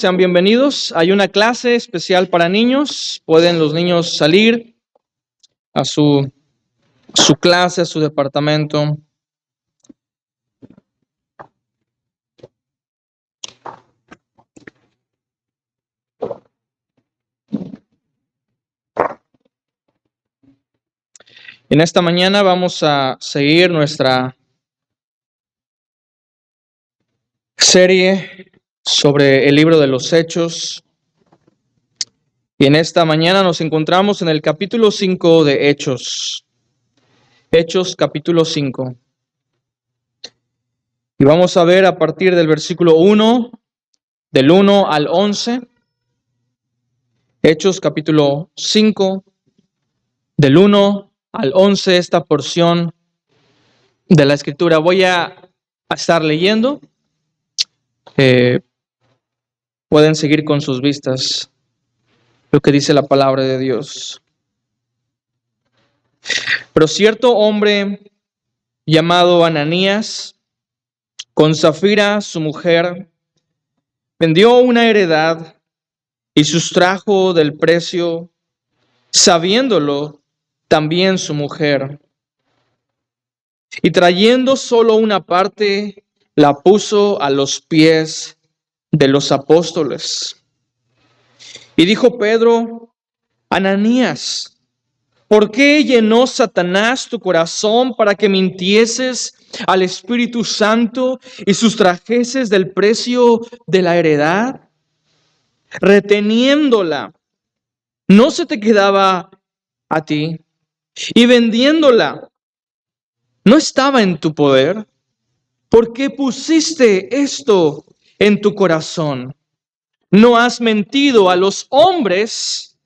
Sean bienvenidos. Hay una clase especial para niños. Pueden los niños salir a su clase, a su departamento. En esta mañana vamos a seguir nuestra serie sobre el libro de los Hechos. Y en esta mañana nos encontramos en el capítulo 5 de Hechos. Hechos capítulo 5. Y vamos a ver a partir del versículo 1, del 1 al 11. Hechos capítulo 5, del 1 al 11, esta porción de la Escritura. Voy a estar leyendo. Pueden seguir con sus vistas lo que dice la palabra de Dios. Pero cierto hombre llamado Ananías, con Safira su mujer, vendió una heredad y sustrajo del precio, sabiéndolo también su mujer. Y trayendo solo una parte, la puso a los pies de los apóstoles. Y dijo Pedro: Ananías, ¿por qué llenó Satanás tu corazón para que mintieses al Espíritu Santo y sustrajeses del precio de la heredad? Reteniéndola, ¿no se te quedaba a ti? Y vendiéndola, ¿no estaba en tu poder? ¿Por qué pusiste esto en tu corazón? No has mentido a los hombres,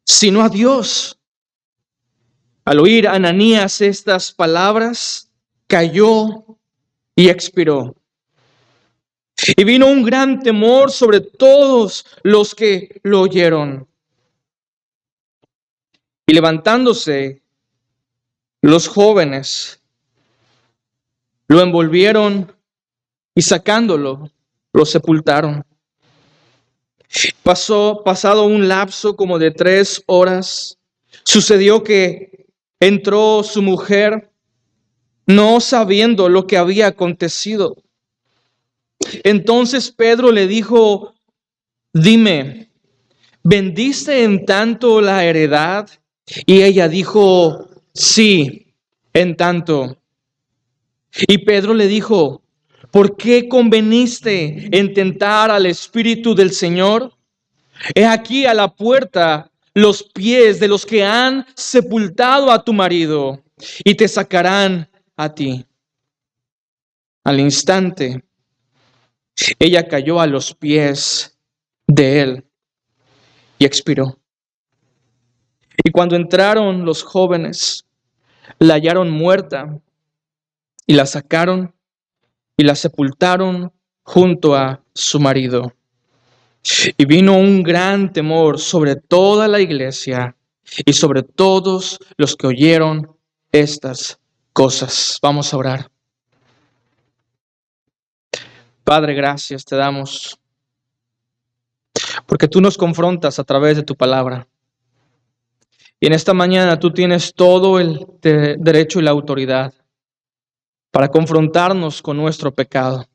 sino a Dios. Al oír Ananías estas palabras, cayó y expiró. Y vino un gran temor sobre todos los que lo oyeron. Y levantándose los jóvenes, lo envolvieron y sacándolo, lo sepultaron. Pasado un lapso como de 3 horas, sucedió que entró su mujer, no sabiendo lo que había acontecido. Entonces Pedro le dijo: dime, ¿vendiste en tanto la heredad? Y ella dijo: sí, en tanto. Y Pedro le dijo: ¿por qué conveniste en tentar al Espíritu del Señor? He aquí a la puerta los pies de los que han sepultado a tu marido, y te sacarán a ti. Al instante, ella cayó a los pies de él y expiró. Y cuando entraron los jóvenes, la hallaron muerta, y la sacaron y la sepultaron junto a su marido. Y vino un gran temor sobre toda la iglesia y sobre todos los que oyeron estas cosas. Vamos a orar. Padre, gracias te damos, porque tú nos confrontas a través de tu palabra. Y en esta mañana tú tienes todo el derecho y la autoridad para confrontarnos con nuestro pecado.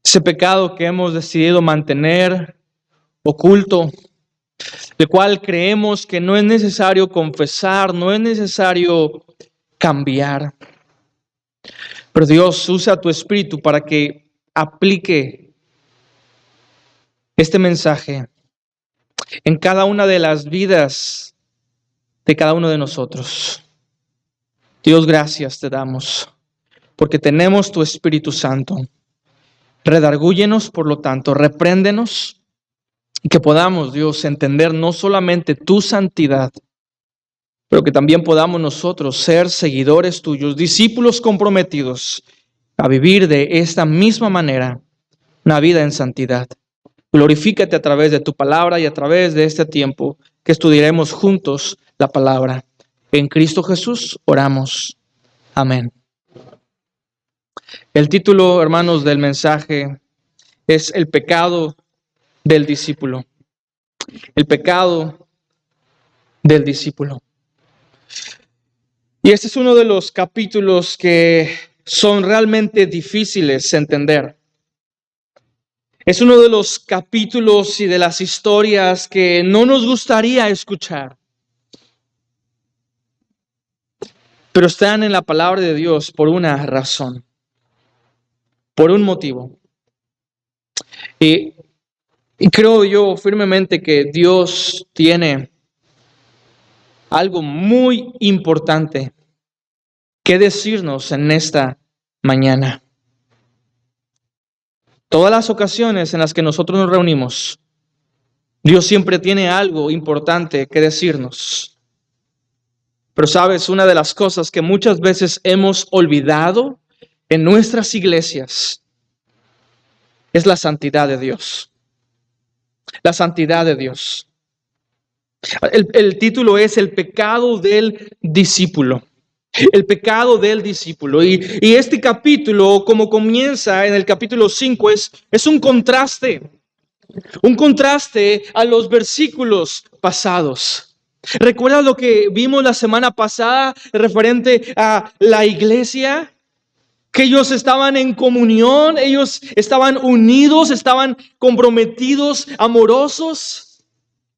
Ese pecado que hemos decidido mantener oculto, del cual creemos que no es necesario confesar, no es necesario cambiar. Pero Dios, usa tu Espíritu para que aplique este mensaje en cada una de las vidas de cada uno de nosotros. Dios, gracias te damos, porque tenemos tu Espíritu Santo. Redargúyenos, por lo tanto, repréndenos, y que podamos, Dios, entender no solamente tu santidad, pero que también podamos nosotros ser seguidores tuyos, discípulos comprometidos a vivir de esta misma manera una vida en santidad. Glorifícate a través de tu palabra y a través de este tiempo que estudiaremos juntos la palabra. En Cristo Jesús oramos. Amén. El título, hermanos, del mensaje es El pecado del discípulo. El pecado del discípulo. Y este es uno de los capítulos que son realmente difíciles de entender. Es uno de los capítulos y de las historias que no nos gustaría escuchar. Pero están en la palabra de Dios por una razón, por un motivo. Y creo yo firmemente que Dios tiene algo muy importante que decirnos en esta mañana. Todas las ocasiones en las que nosotros nos reunimos, Dios siempre tiene algo importante que decirnos. Pero sabes, una de las cosas que muchas veces hemos olvidado en nuestras iglesias es la santidad de Dios. La santidad de Dios. El título es El pecado del discípulo. El pecado del discípulo. Y este capítulo, como comienza en el capítulo 5, es un contraste. Un contraste a los versículos pasados. ¿Recuerdas lo que vimos la semana pasada referente a la iglesia? Que ellos estaban en comunión, ellos estaban unidos, estaban comprometidos, amorosos,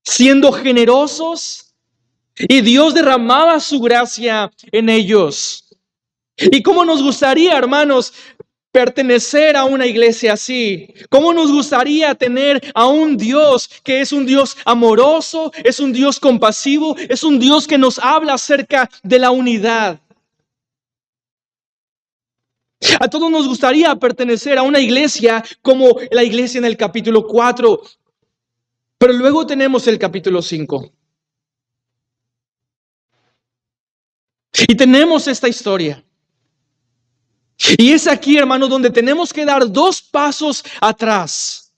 siendo generosos. Y Dios derramaba su gracia en ellos. ¿Y cómo nos gustaría, hermanos, pertenecer a una iglesia así? ¿Cómo nos gustaría tener a un Dios que es un Dios amoroso, es un Dios compasivo, es un Dios que nos habla acerca de la unidad? A todos nos gustaría pertenecer a una iglesia como la iglesia en el capítulo 4. Pero luego tenemos el capítulo 5. Y tenemos esta historia. Y es aquí, hermano, donde tenemos que dar 2 pasos atrás.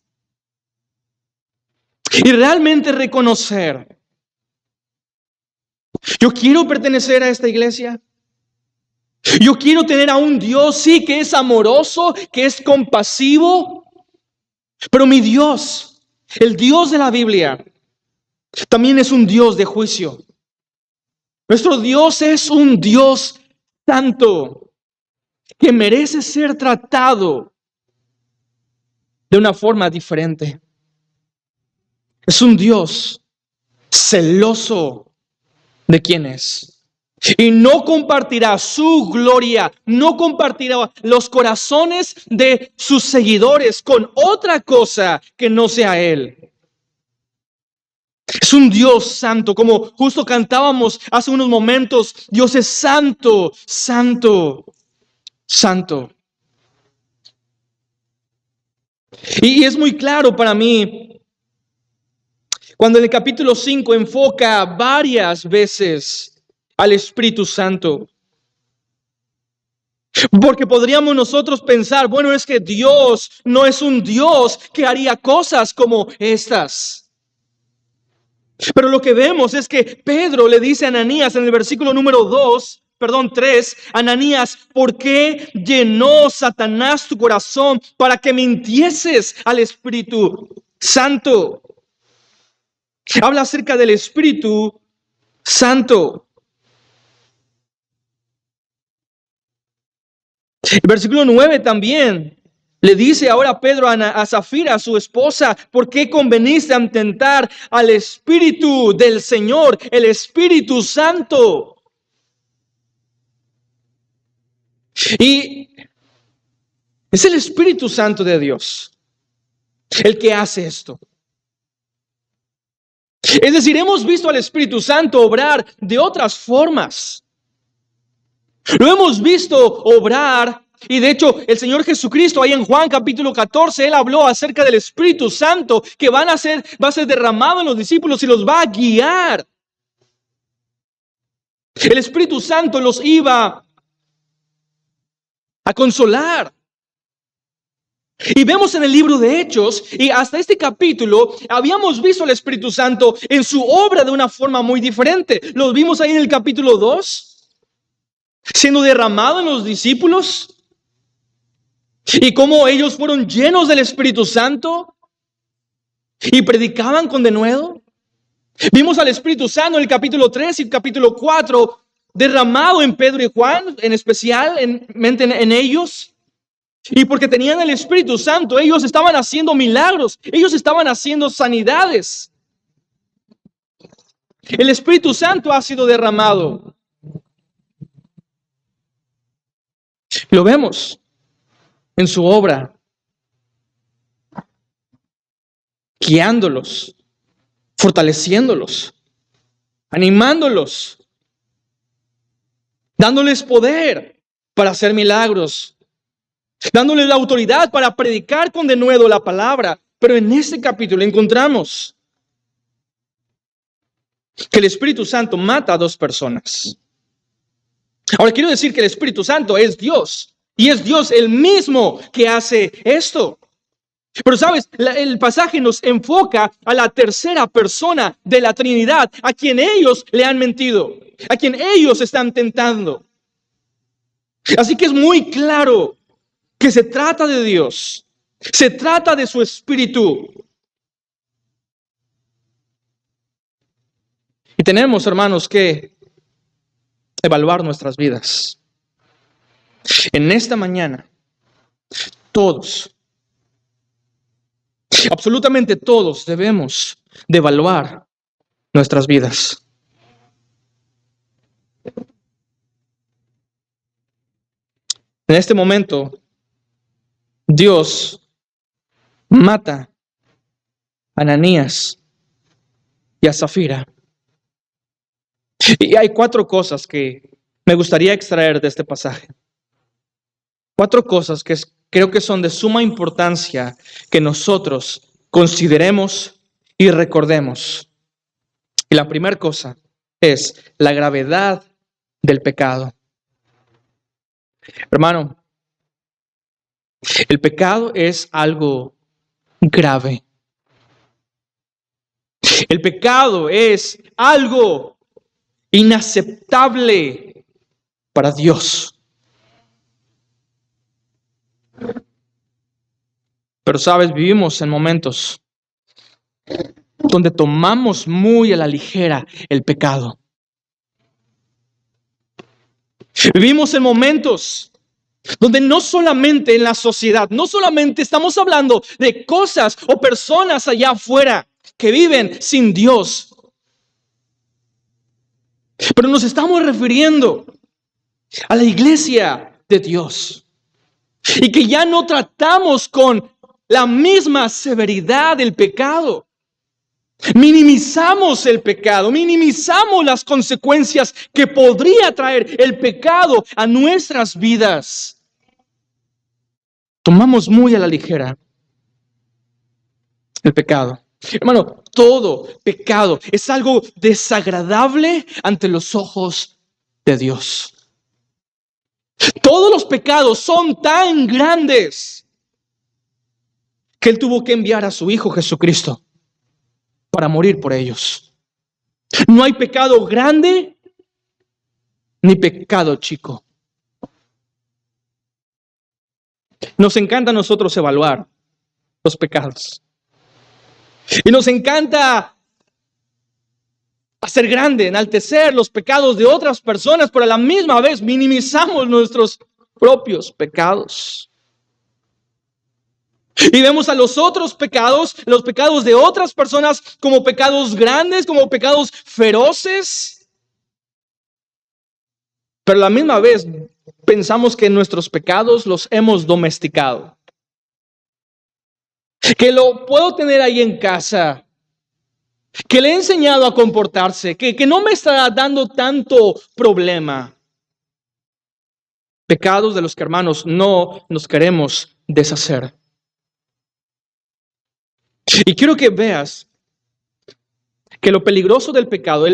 Y realmente reconocer. Yo quiero pertenecer a esta iglesia. Yo quiero tener a un Dios, sí, que es amoroso, que es compasivo. Pero mi Dios, el Dios de la Biblia, también es un Dios de juicio. Nuestro Dios es un Dios santo que merece ser tratado de una forma diferente. Es un Dios celoso de quién es. Y no compartirá su gloria, no compartirá los corazones de sus seguidores con otra cosa que no sea Él. Es un Dios santo, como justo cantábamos hace unos momentos. Dios es santo, santo, santo. Y es muy claro para mí cuando en el capítulo 5 enfoca varias veces al Espíritu Santo. Porque podríamos nosotros pensar, bueno, es que Dios no es un Dios que haría cosas como estas. Pero lo que vemos es que Pedro le dice a Ananías en el versículo número 3, Ananías, ¿por qué llenó Satanás tu corazón para que mintieses al Espíritu Santo? Habla acerca del Espíritu Santo. El versículo 9 también le dice ahora Pedro a Zafira, su esposa, ¿por qué conveniste a tentar al Espíritu del Señor, el Espíritu Santo? Y es el Espíritu Santo de Dios el que hace esto. Es decir, hemos visto al Espíritu Santo obrar de otras formas. Lo hemos visto obrar, y de hecho el Señor Jesucristo ahí en Juan capítulo 14, Él habló acerca del Espíritu Santo que va a ser derramado en los discípulos y los va a guiar. El Espíritu Santo los iba a consolar. Y vemos en el libro de Hechos, y hasta este capítulo, habíamos visto al Espíritu Santo en su obra de una forma muy diferente. Lo vimos ahí en el capítulo 2, siendo derramado en los discípulos, y cómo ellos fueron llenos del Espíritu Santo. y predicaban con denuedo. Vimos al Espíritu Santo en el capítulo 3 y el capítulo 4 derramado en Pedro y Juan, en especial en ellos. Y porque tenían el Espíritu Santo, ellos estaban haciendo milagros, ellos estaban haciendo sanidades. El Espíritu Santo ha sido derramado. Lo vemos en su obra, guiándolos, fortaleciéndolos, animándolos, dándoles poder para hacer milagros, dándoles la autoridad para predicar con denuedo la palabra. Pero en este capítulo encontramos que el Espíritu Santo mata a 2 personas. Ahora quiero decir que el Espíritu Santo es Dios, y es Dios el mismo que hace esto. Pero sabes, el pasaje nos enfoca a la tercera persona de la Trinidad, a quien ellos le han mentido, a quien ellos están tentando. Así que es muy claro que se trata de Dios, se trata de su Espíritu. Y tenemos, hermanos, que evaluar nuestras vidas. En esta mañana, todos, absolutamente todos debemos de evaluar nuestras vidas. En este momento, Dios mata a Ananías y a Zafira. Y hay 4 cosas que me gustaría extraer de este pasaje. 4 cosas que creo que son de suma importancia que nosotros consideremos y recordemos. Y la primera cosa es la gravedad del pecado. Hermano, el pecado es algo grave. El pecado es algo inaceptable para Dios. Pero sabes, vivimos en momentos donde tomamos muy a la ligera el pecado. Vivimos en momentos donde no solamente en la sociedad, no solamente estamos hablando de cosas o personas allá afuera que viven sin Dios, pero nos estamos refiriendo a la iglesia de Dios. Y que ya no tratamos con la misma severidad del pecado. Minimizamos el pecado, minimizamos las consecuencias que podría traer el pecado a nuestras vidas. Tomamos muy a la ligera el pecado. Hermano, todo pecado es algo desagradable ante los ojos de Dios. Todos los pecados son tan grandes que Él tuvo que enviar a su Hijo Jesucristo para morir por ellos. No hay pecado grande ni pecado chico. Nos encanta a nosotros evaluar los pecados. Y nos encanta hacer grande, enaltecer los pecados de otras personas, pero a la misma vez minimizamos nuestros propios pecados. Y vemos a los otros pecados, los pecados de otras personas, como pecados grandes, como pecados feroces. Pero a la misma vez pensamos que nuestros pecados los hemos domesticado. Que lo puedo tener ahí en casa. Que le he enseñado a comportarse. Que no me está dando tanto problema. Pecados de los que, hermanos, no nos queremos deshacer. Y quiero que veas que lo peligroso del pecado,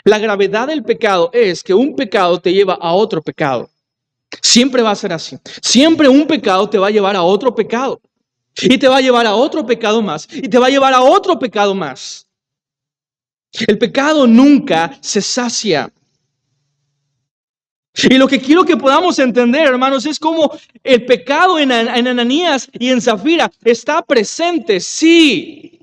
la gravedad del pecado es que un pecado te lleva a otro pecado. Siempre va a ser así. Siempre un pecado te va a llevar a otro pecado. Y te va a llevar a otro pecado más. Y te va a llevar a otro pecado más. El pecado nunca se sacia. Y lo que quiero que podamos entender, hermanos, es cómo el pecado en Ananías y en Zafira está presente, sí.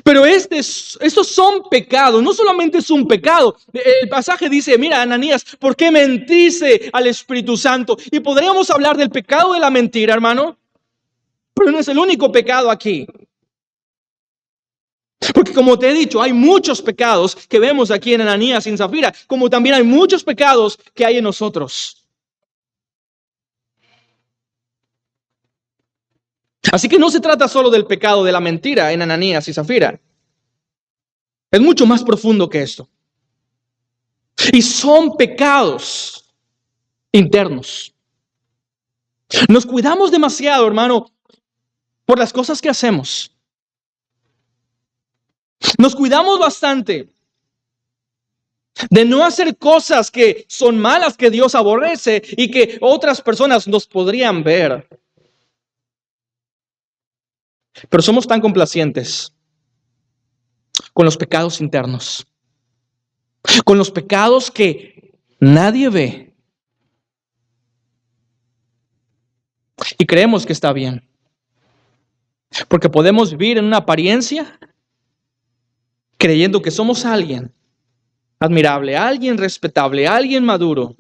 Pero estos son pecados, no solamente es un pecado. El pasaje dice, mira, Ananías, ¿por qué mentiste al Espíritu Santo? Y podríamos hablar del pecado de la mentira, hermano, pero no es el único pecado aquí. Porque como te he dicho, hay muchos pecados que vemos aquí en Ananías y en Zafira, como también hay muchos pecados que hay en nosotros. Así que no se trata solo del pecado de la mentira en Ananías y Zafira. Es mucho más profundo que esto. Y son pecados internos. Nos cuidamos demasiado, hermano, por las cosas que hacemos. Nos cuidamos bastante de no hacer cosas que son malas, que Dios aborrece y que otras personas nos podrían ver. Pero somos tan complacientes con los pecados internos, con los pecados que nadie ve y creemos que está bien. Porque podemos vivir en una apariencia creyendo que somos alguien admirable, alguien respetable, alguien maduro,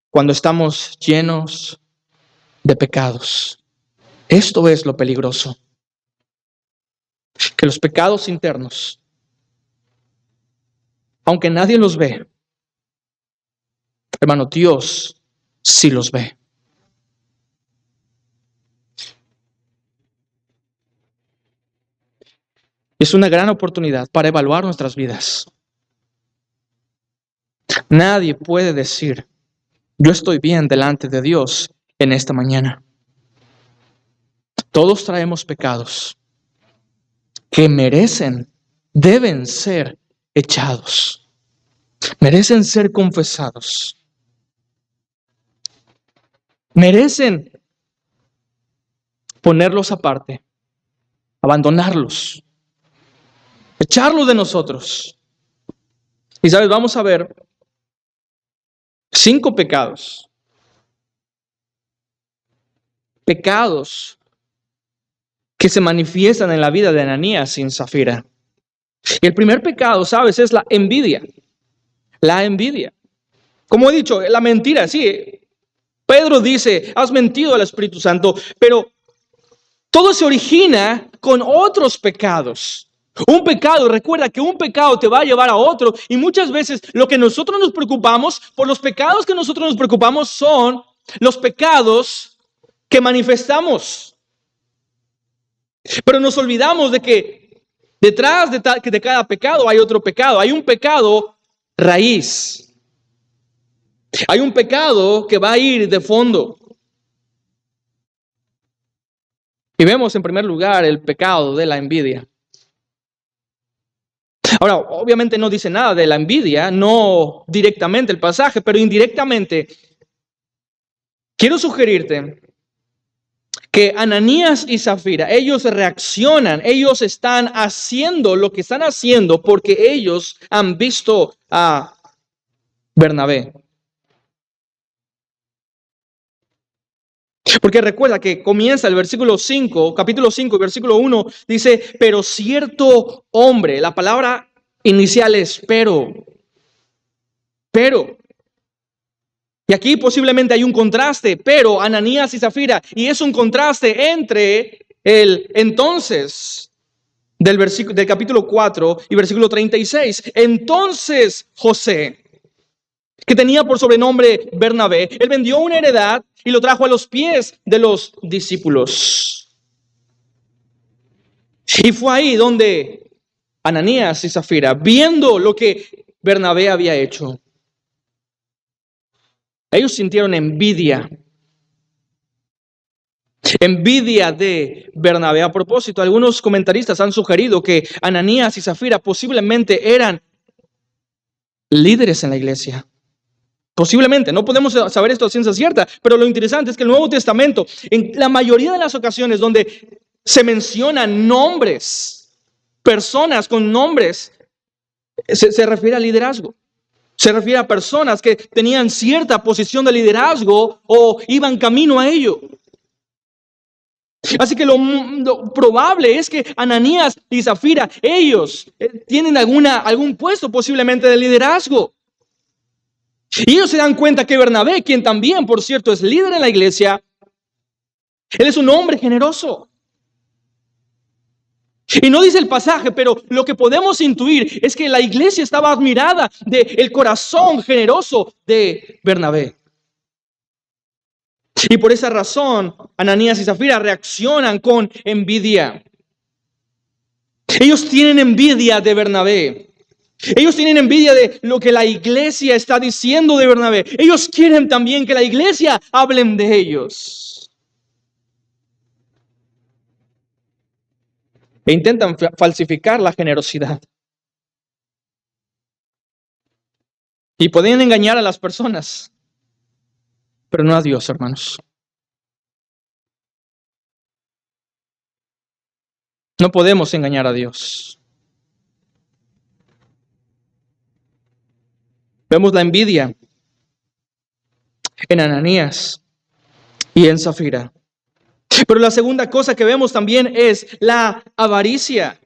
cuando estamos llenos de pecados. Esto es lo peligroso. Que los pecados internos, aunque nadie los ve, hermano, Dios sí los ve. Es una gran oportunidad para evaluar nuestras vidas. Nadie puede decir, yo estoy bien delante de Dios en esta mañana. Todos traemos pecados que merecen, deben ser echados, merecen ser confesados, merecen ponerlos aparte, abandonarlos, echarlos de nosotros. Y sabes, vamos a ver 5 pecados. Pecados que se manifiestan en la vida de Ananías y en Zafira. Y el primer pecado, sabes, es la envidia. La envidia. Como he dicho, la mentira, sí. Pedro dice, has mentido al Espíritu Santo, pero todo se origina con otros pecados. Un pecado, recuerda que un pecado te va a llevar a otro, y muchas veces lo que nosotros nos preocupamos, por los pecados que nosotros nos preocupamos, son los pecados que manifestamos. Pero nos olvidamos de que detrás de cada pecado hay otro pecado, hay un pecado raíz. Hay un pecado que va a ir de fondo. Y vemos en primer lugar el pecado de la envidia. Ahora, obviamente no dice nada de la envidia, no directamente el pasaje, pero indirectamente quiero sugerirte que Ananías y Zafira, ellos reaccionan, ellos están haciendo lo que están haciendo porque ellos han visto a Bernabé. Porque recuerda que comienza el versículo 5, capítulo 5, versículo 1, dice, pero cierto hombre, la palabra inicial es pero. Y aquí posiblemente hay un contraste, pero Ananías y Zafira, y es un contraste entre el entonces del capítulo 4 y versículo 36. Entonces José, que tenía por sobrenombre Bernabé, él vendió una heredad y lo trajo a los pies de los discípulos. Y fue ahí donde Ananías y Zafira, viendo lo que Bernabé había hecho, ellos sintieron envidia. Envidia de Bernabé. A propósito, algunos comentaristas han sugerido que Ananías y Zafira posiblemente eran líderes en la iglesia. Posiblemente, no podemos saber esto a ciencia cierta, pero lo interesante es que el Nuevo Testamento, en la mayoría de las ocasiones donde se mencionan nombres, personas con nombres, se refiere al liderazgo. Se refiere a personas que tenían cierta posición de liderazgo o iban camino a ello. Así que lo probable es que Ananías y Zafira, ellos tienen algún puesto posiblemente de liderazgo. Y ellos se dan cuenta que Bernabé, quien también, por cierto, es líder en la iglesia, él es un hombre generoso. Y no dice el pasaje, pero lo que podemos intuir es que la iglesia estaba admirada del corazón generoso de Bernabé. Y por esa razón, Ananías y Zafira reaccionan con envidia. Ellos tienen envidia de Bernabé. Ellos tienen envidia de lo que la iglesia está diciendo de Bernabé. Ellos quieren también que la iglesia hablen de ellos. E intentan falsificar la generosidad. Y pueden engañar a las personas, pero no a Dios, hermanos. No podemos engañar a Dios. Vemos la envidia en Ananías y en Zafira. Pero la segunda cosa que vemos también es la avaricia.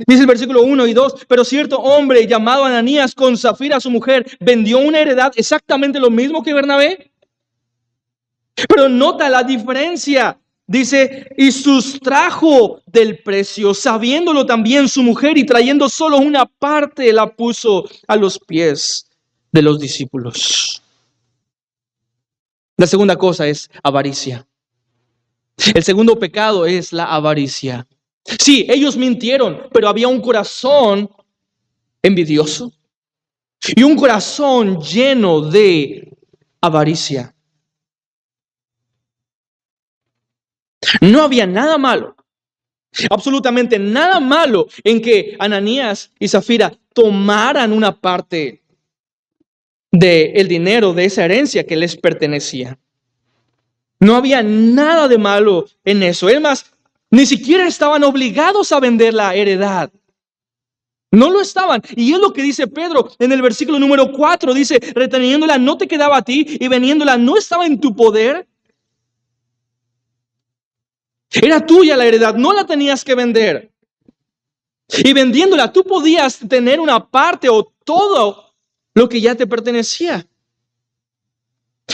Dice el versículo 1 y 2, pero cierto hombre llamado Ananías con Zafira su mujer vendió una heredad exactamente lo mismo que Bernabé. Pero nota la diferencia. Dice, y sustrajo del precio, sabiéndolo también su mujer, y trayendo solo una parte la puso a los pies de los discípulos. La segunda cosa es avaricia. El segundo pecado es la avaricia. Sí, ellos mintieron, pero había un corazón envidioso y un corazón lleno de avaricia. No había nada malo, absolutamente nada malo en que Ananías y Zafira tomaran una parte del dinero de esa herencia que les pertenecía. No había nada de malo en eso. Es más, ni siquiera estaban obligados a vender la heredad. No lo estaban. Y es lo que dice Pedro en el versículo número 4. Dice, reteniéndola no te quedaba a ti y vendiéndola no estaba en tu poder. Era tuya la heredad, no la tenías que vender. Y vendiéndola tú podías tener una parte o todo lo que ya te pertenecía.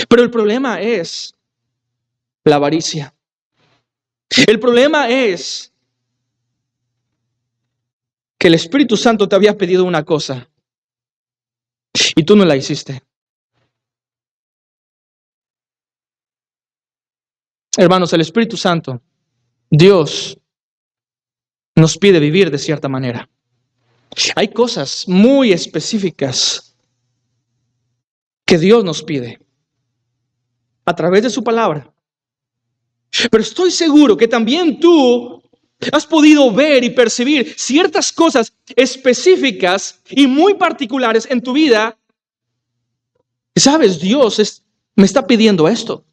Pero el problema es la avaricia. El problema es que el Espíritu Santo te había pedido una cosa y tú no la hiciste. Hermanos, el Espíritu Santo, Dios, nos pide vivir de cierta manera. Hay cosas muy específicas que Dios nos pide a través de su palabra. Pero estoy seguro que también tú has podido ver y percibir ciertas cosas específicas y muy particulares en tu vida. ¿Sabes? Dios me está pidiendo esto.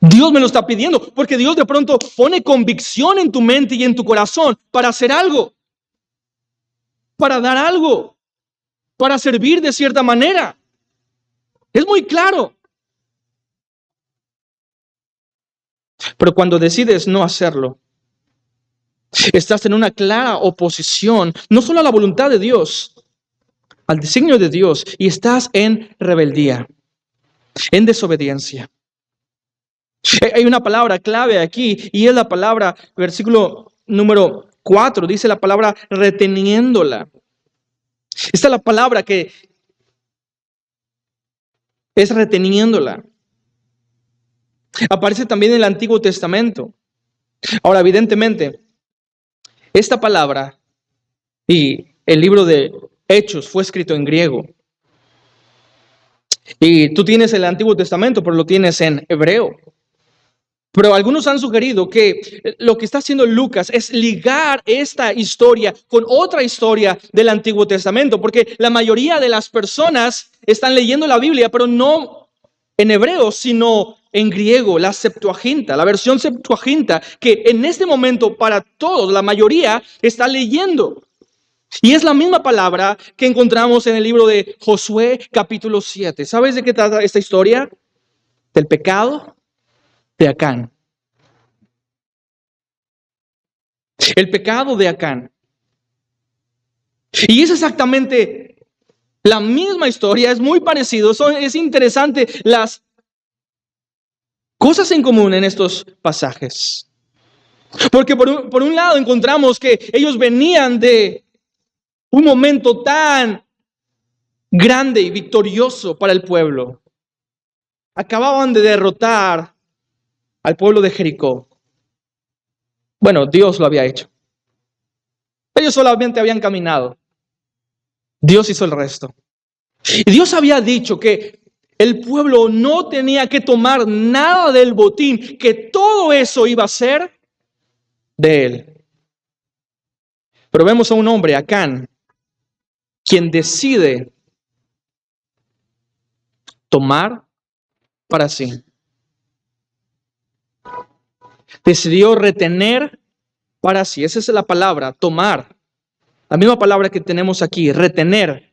Dios me lo está pidiendo porque Dios de pronto pone convicción en tu mente y en tu corazón para hacer algo, para dar algo, para servir de cierta manera. Es muy claro. Pero cuando decides no hacerlo, estás en una clara oposición, no solo a la voluntad de Dios, al designio de Dios, y estás en rebeldía, en desobediencia. Hay una palabra clave aquí, y es la palabra, versículo número 4, dice la palabra reteniéndola. Esta es la palabra que es reteniéndola. Aparece también en el Antiguo Testamento. Ahora, evidentemente, esta palabra y el libro de Hechos fue escrito en griego. Y tú tienes el Antiguo Testamento, pero lo tienes en hebreo. Pero algunos han sugerido que lo que está haciendo Lucas es ligar esta historia con otra historia del Antiguo Testamento, porque la mayoría de las personas están leyendo la Biblia, pero no en hebreo, sino en griego, la Septuaginta, la versión Septuaginta, que en este momento para todos, la mayoría, está leyendo. Y es la misma palabra que encontramos en el libro de Josué capítulo 7. ¿Sabes de qué trata esta historia? Del pecado de Acán. El pecado de Acán. Y es exactamente la misma historia, es muy parecido. Es interesante las cosas en común en estos pasajes. Porque por un lado encontramos que ellos venían de un momento tan grande y victorioso para el pueblo. Acababan de derrotar al pueblo de Jericó. Bueno, Dios lo había hecho. Ellos solamente habían caminado. Dios hizo el resto. Y Dios había dicho que el pueblo no tenía que tomar nada del botín, que todo eso iba a ser de él. Pero vemos a un hombre, Acán, quien decide tomar para sí. Decidió retener para sí. Esa es la palabra, tomar. La misma palabra que tenemos aquí, retener.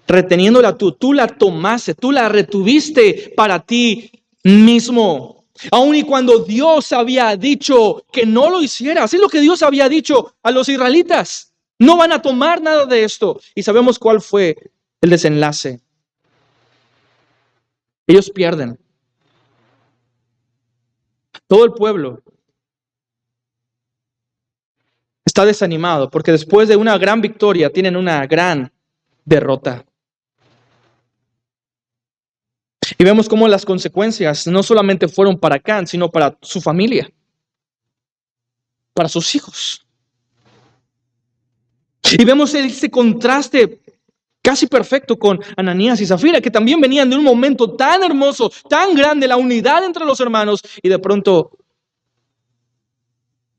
Reteniéndola tú la tomaste, tú la retuviste para ti mismo. Aun y cuando Dios había dicho que no lo hicieras, es lo que Dios había dicho a los israelitas. No van a tomar nada de esto. Y sabemos cuál fue el desenlace. Ellos pierden. Todo el pueblo está desanimado porque después de una gran victoria tienen una gran derrota. Y vemos cómo las consecuencias no solamente fueron para Acán, sino para su familia, para sus hijos. Y vemos ese contraste casi perfecto con Ananías y Zafira, que también venían de un momento tan hermoso, tan grande, la unidad entre los hermanos, y de pronto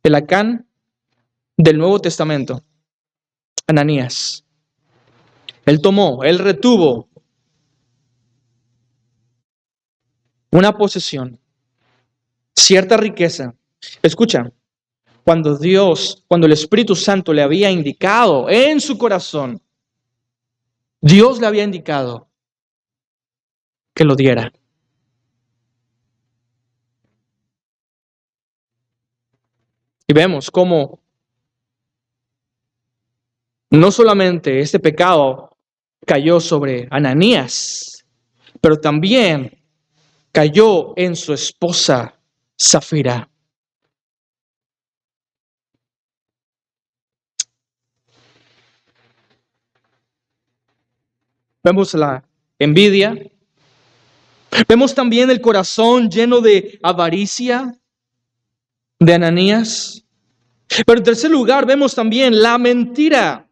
el Acán del Nuevo Testamento, Ananías, él retuvo una posesión, cierta riqueza. Escucha, cuando el Espíritu Santo le había indicado en su corazón, Dios le había indicado que lo diera. Y vemos cómo no solamente este pecado cayó sobre Ananías, pero también cayó en su esposa Zafira. Vemos la envidia. Vemos también el corazón lleno de avaricia de Ananías. Pero en tercer lugar, vemos también la mentira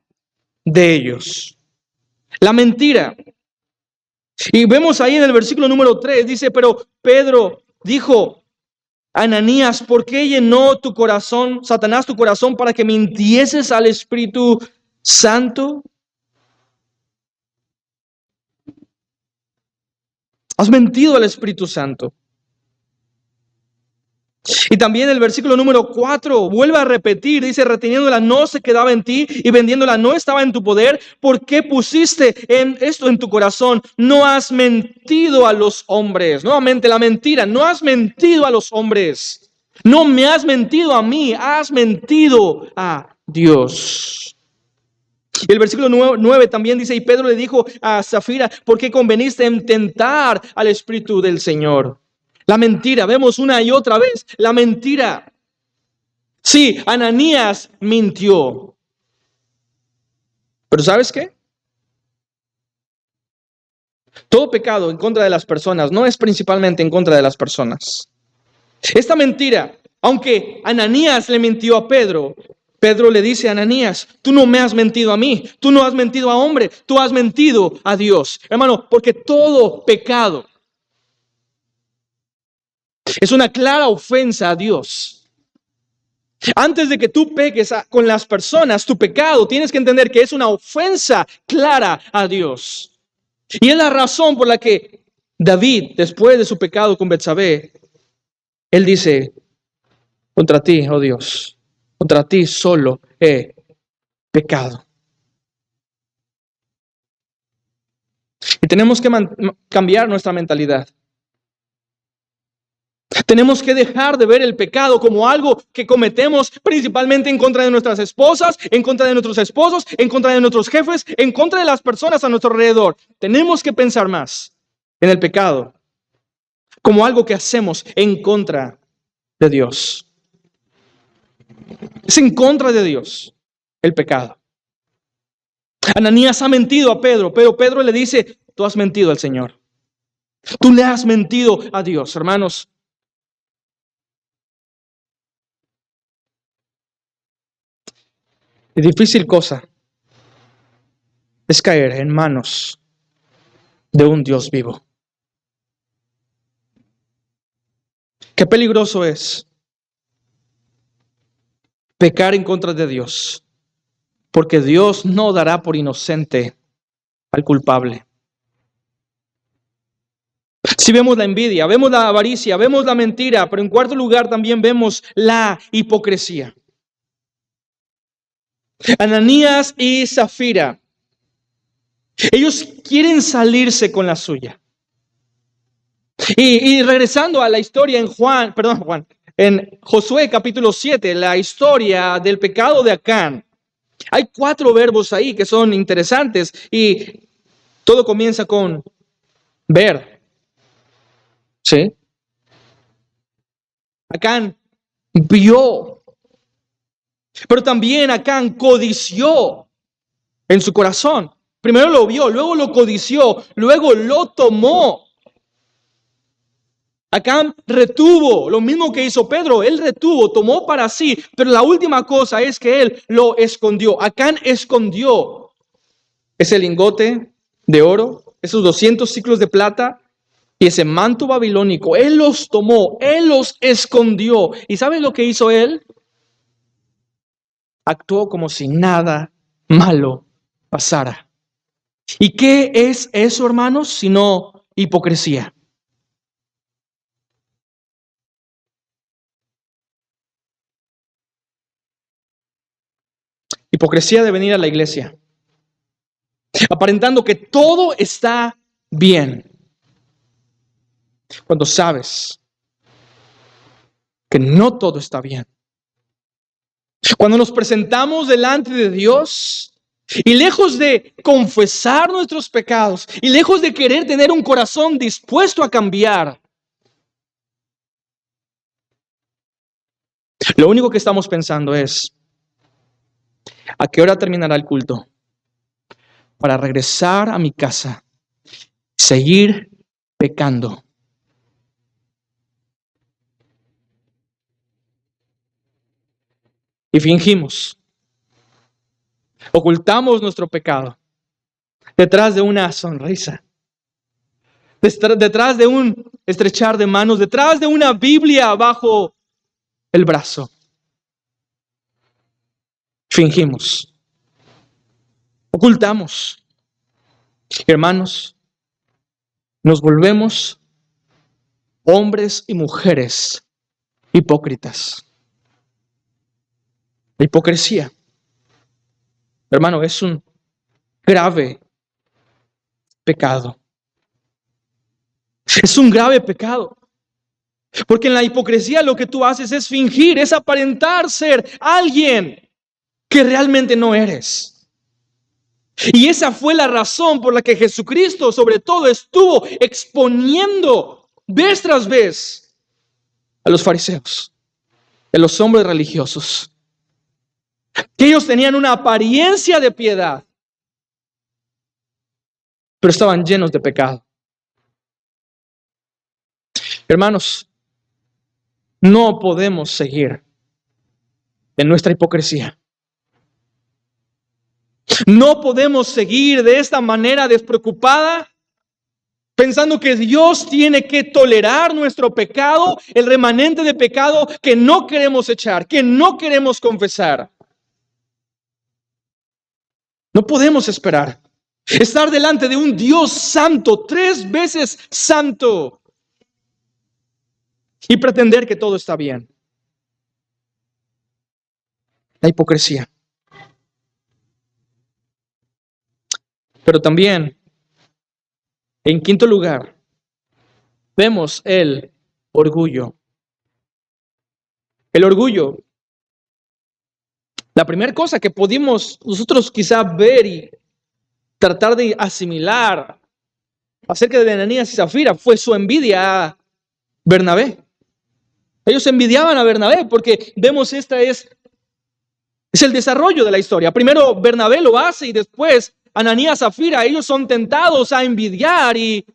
de ellos. La mentira. Y vemos ahí en el versículo número 3, dice, pero Pedro dijo, Ananías, ¿por qué llenó tu corazón, Satanás, tu corazón para que mintieses al Espíritu Santo? Has mentido al Espíritu Santo. Y también el versículo número 4 vuelve a repetir, dice, reteniéndola no se quedaba en ti y vendiéndola no estaba en tu poder. ¿Por qué pusiste esto en tu corazón? No has mentido a los hombres. Nuevamente la mentira, no has mentido a los hombres. No me has mentido a mí, has mentido a Dios. Y el versículo 9 también dice, y Pedro le dijo a Zafira, ¿por qué conveniste en tentar al Espíritu del Señor? La mentira, vemos una y otra vez la mentira. Sí, Ananías mintió. Pero ¿sabes qué? Todo pecado en contra de las personas no es principalmente en contra de las personas. Esta mentira, aunque Ananías le mintió a Pedro, Pedro le dice a Ananías, tú no me has mentido a mí, tú no has mentido a hombre, tú has mentido a Dios. Hermano, porque todo pecado es una clara ofensa a Dios. Antes de que tú peques con las personas, tu pecado, tienes que entender que es una ofensa clara a Dios. Y es la razón por la que David, después de su pecado con Betsabé, él dice, contra ti, oh Dios, contra ti solo he pecado. Y tenemos que cambiar nuestra mentalidad. Tenemos que dejar de ver el pecado como algo que cometemos principalmente en contra de nuestras esposas, en contra de nuestros esposos, en contra de nuestros jefes, en contra de las personas a nuestro alrededor. Tenemos que pensar más en el pecado como algo que hacemos en contra de Dios. Es en contra de Dios el pecado. Ananías ha mentido a Pedro, pero Pedro le dice, tú has mentido al Señor. Tú le has mentido a Dios, hermanos. Y difícil cosa es caer en manos de un Dios vivo. Qué peligroso es pecar en contra de Dios, porque Dios no dará por inocente al culpable. Si vemos la envidia, vemos la avaricia, vemos la mentira, pero en cuarto lugar también vemos la hipocresía. Ananías y Zafira, ellos quieren salirse con la suya. Y regresando a la historia en Josué capítulo 7, la historia del pecado de Acán. Hay 4 verbos ahí que son interesantes y todo comienza con ver. ¿Sí? Acán vio, pero también Acán codició en su corazón. Primero lo vio, luego lo codició, luego lo tomó. Acán retuvo, lo mismo que hizo Pedro, él retuvo, tomó para sí, pero la última cosa es que él lo escondió. Acán escondió ese lingote de oro, esos 200 ciclos de plata y ese manto babilónico. Él los tomó, él los escondió. ¿Y sabes lo que hizo él? Actuó como si nada malo pasara. ¿Y qué es eso, hermanos? Sino hipocresía. Hipocresía de venir a la iglesia, aparentando que todo está bien, cuando sabes que no todo está bien. Cuando nos presentamos delante de Dios y lejos de confesar nuestros pecados y lejos de querer tener un corazón dispuesto a cambiar, lo único que estamos pensando es, ¿a qué hora terminará el culto? Para regresar a mi casa, seguir pecando. Y fingimos, ocultamos nuestro pecado detrás de una sonrisa, detrás de un estrechar de manos, detrás de una Biblia bajo el brazo. Fingimos, ocultamos. Hermanos, nos volvemos hombres y mujeres hipócritas. La hipocresía, hermano, es un grave pecado. Es un grave pecado. Porque en la hipocresía lo que tú haces es fingir, es aparentar ser alguien que realmente no eres. Y esa fue la razón por la que Jesucristo sobre todo estuvo exponiendo vez tras vez a los fariseos, a los hombres religiosos, que ellos tenían una apariencia de piedad, pero estaban llenos de pecado. Hermanos, no podemos seguir en nuestra hipocresía. No podemos seguir de esta manera despreocupada, pensando que Dios tiene que tolerar nuestro pecado, el remanente de pecado que no queremos echar, que no queremos confesar. No podemos esperar estar delante de un Dios santo, 3 veces santo, y pretender que todo está bien. La hipocresía. Pero también En quinto lugar, vemos el orgullo. El orgullo. La primera cosa que pudimos nosotros quizá ver y tratar de asimilar acerca de Ananías y Zafira fue su envidia a Bernabé. Ellos envidiaban a Bernabé porque vemos es el desarrollo de la historia. Primero Bernabé lo hace y después Ananías y Zafira, ellos son tentados a envidiar y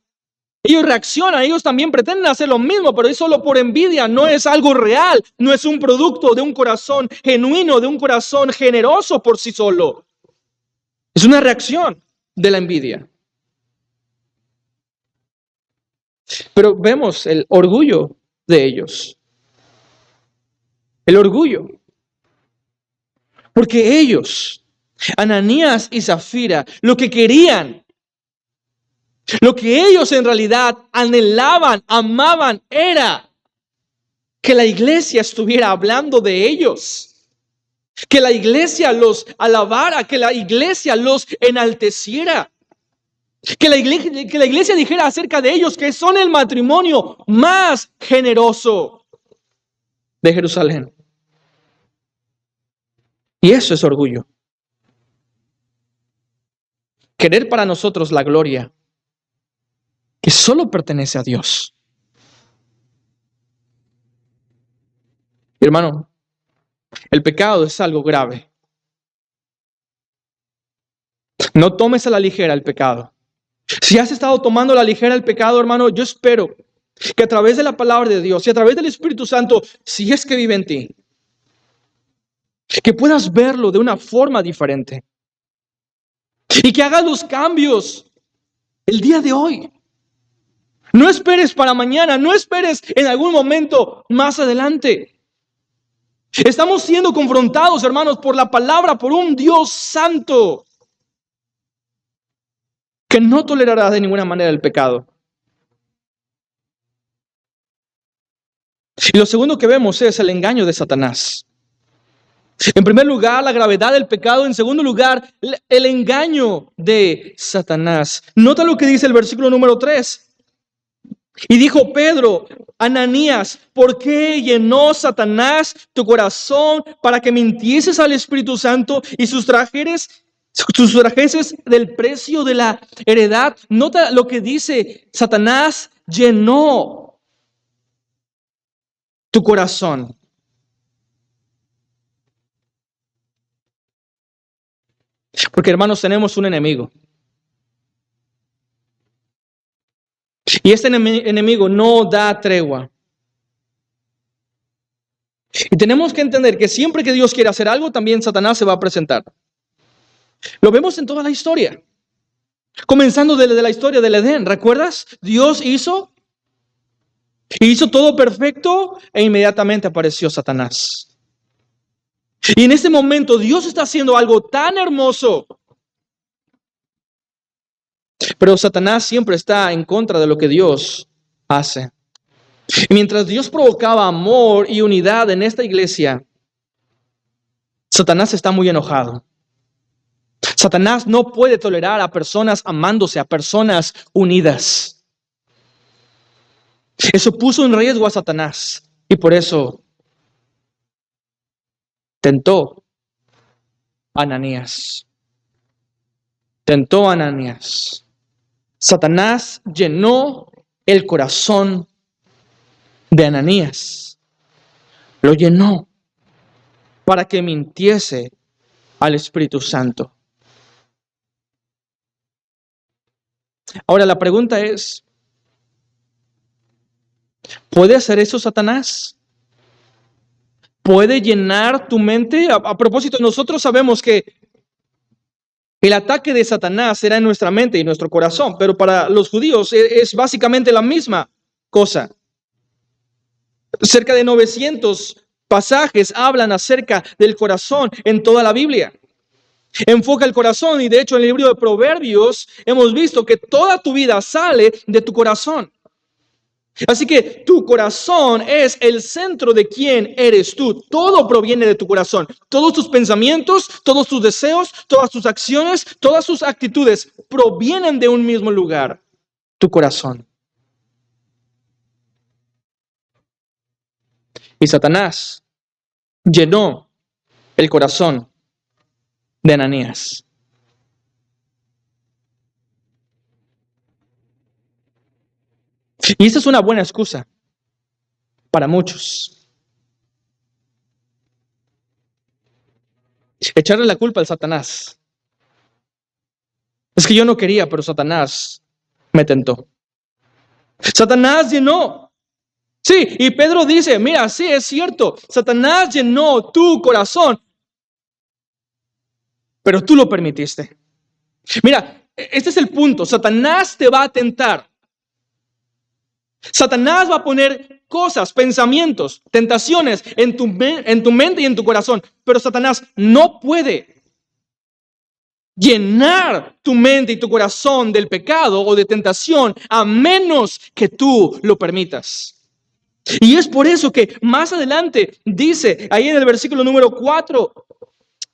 ellos reaccionan, ellos también pretenden hacer lo mismo, pero es solo por envidia, no es algo real, no es un producto de un corazón genuino, de un corazón generoso por sí solo. Es una reacción de la envidia. Pero vemos el orgullo de ellos. El orgullo. Porque ellos, Ananías y Zafira, lo que querían, lo que ellos en realidad anhelaban, amaban, era que la iglesia estuviera hablando de ellos, que la iglesia los alabara, que la iglesia los enalteciera, que la iglesia dijera acerca de ellos que son el matrimonio más generoso de Jerusalén. Y eso es orgullo. Querer para nosotros la gloria que solo pertenece a Dios. Hermano, el pecado es algo grave. No tomes a la ligera el pecado. Si has estado tomando a la ligera el pecado, hermano, yo espero que a través de la palabra de Dios y a través del Espíritu Santo, si es que vive en ti, que puedas verlo de una forma diferente y que hagas los cambios el día de hoy. No esperes para mañana, no esperes en algún momento más adelante. Estamos siendo confrontados, hermanos, por la palabra, por un Dios santo que no tolerará de ninguna manera el pecado. Y lo segundo que vemos es el engaño de Satanás. En primer lugar, la gravedad del pecado. En segundo lugar, el engaño de Satanás. Nota lo que dice el versículo número 3. Y dijo Pedro, Ananías, ¿por qué llenó Satanás tu corazón para que mintieses al Espíritu Santo y sustrajeses del precio de la heredad? Nota lo que dice, Satanás llenó tu corazón. Porque, hermanos, tenemos un enemigo. Y este enemigo no da tregua. Y tenemos que entender que siempre que Dios quiere hacer algo, también Satanás se va a presentar. Lo vemos en toda la historia. Comenzando desde la historia del Edén. ¿Recuerdas? Dios hizo todo perfecto e inmediatamente apareció Satanás. Y en este momento Dios está haciendo algo tan hermoso. Pero Satanás siempre está en contra de lo que Dios hace. Y mientras Dios provocaba amor y unidad en esta iglesia, Satanás está muy enojado. Satanás no puede tolerar a personas amándose, a personas unidas. Eso puso en riesgo a Satanás y por eso tentó a Ananías. Tentó a Ananías. Satanás llenó el corazón de Ananías. Lo llenó para que mintiese al Espíritu Santo. Ahora la pregunta es, ¿puede hacer eso Satanás? ¿Puede llenar tu mente? A propósito, nosotros sabemos que el ataque de Satanás será en nuestra mente y nuestro corazón, pero para los judíos es básicamente la misma cosa. Cerca de 900 pasajes hablan acerca del corazón en toda la Biblia. Enfoca el corazón y de hecho en el libro de Proverbios hemos visto que toda tu vida sale de tu corazón. Así que tu corazón es el centro de quién eres tú. Todo proviene de tu corazón. Todos tus pensamientos, todos tus deseos, todas tus acciones, todas tus actitudes provienen de un mismo lugar. tu corazón. Y Satanás llenó el corazón de Ananías. Y esta es una buena excusa para muchos. Echarle la culpa al Satanás. Es que yo no quería, pero Satanás me tentó. Satanás llenó. Sí, y Pedro dice, mira, sí, es cierto, Satanás llenó tu corazón, pero tú lo permitiste. Mira, este es el punto. Satanás te va a tentar. Satanás va a poner cosas, pensamientos, tentaciones en tu mente y en tu corazón. Pero Satanás no puede llenar tu mente y tu corazón del pecado o de tentación a menos que tú lo permitas. Y es por eso que más adelante dice, ahí en el versículo número 4,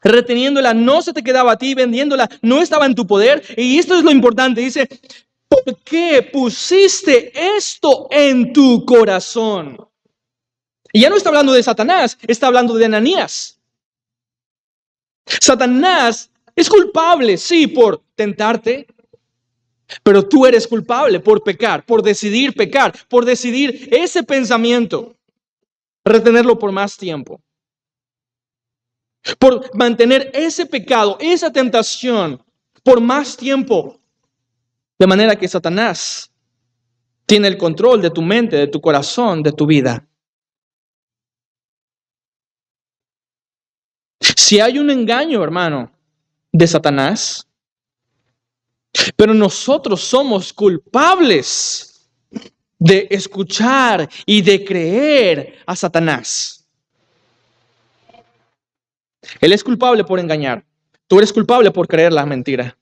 reteniéndola no se te quedaba a ti, vendiéndola no estaba en tu poder. Y esto es lo importante, dice, ¿por qué pusiste esto en tu corazón? Y ya no está hablando de Satanás, está hablando de Ananías. Satanás es culpable, sí, por tentarte, pero tú eres culpable por pecar, por decidir pecar, por decidir ese pensamiento, retenerlo por más tiempo, por mantener ese pecado, esa tentación por más tiempo, de manera que Satanás tiene el control de tu mente, de tu corazón, de tu vida. Si hay un engaño, hermano, de Satanás, pero nosotros somos culpables de escuchar y de creer a Satanás. Él es culpable por engañar. Tú eres culpable por creer la mentira,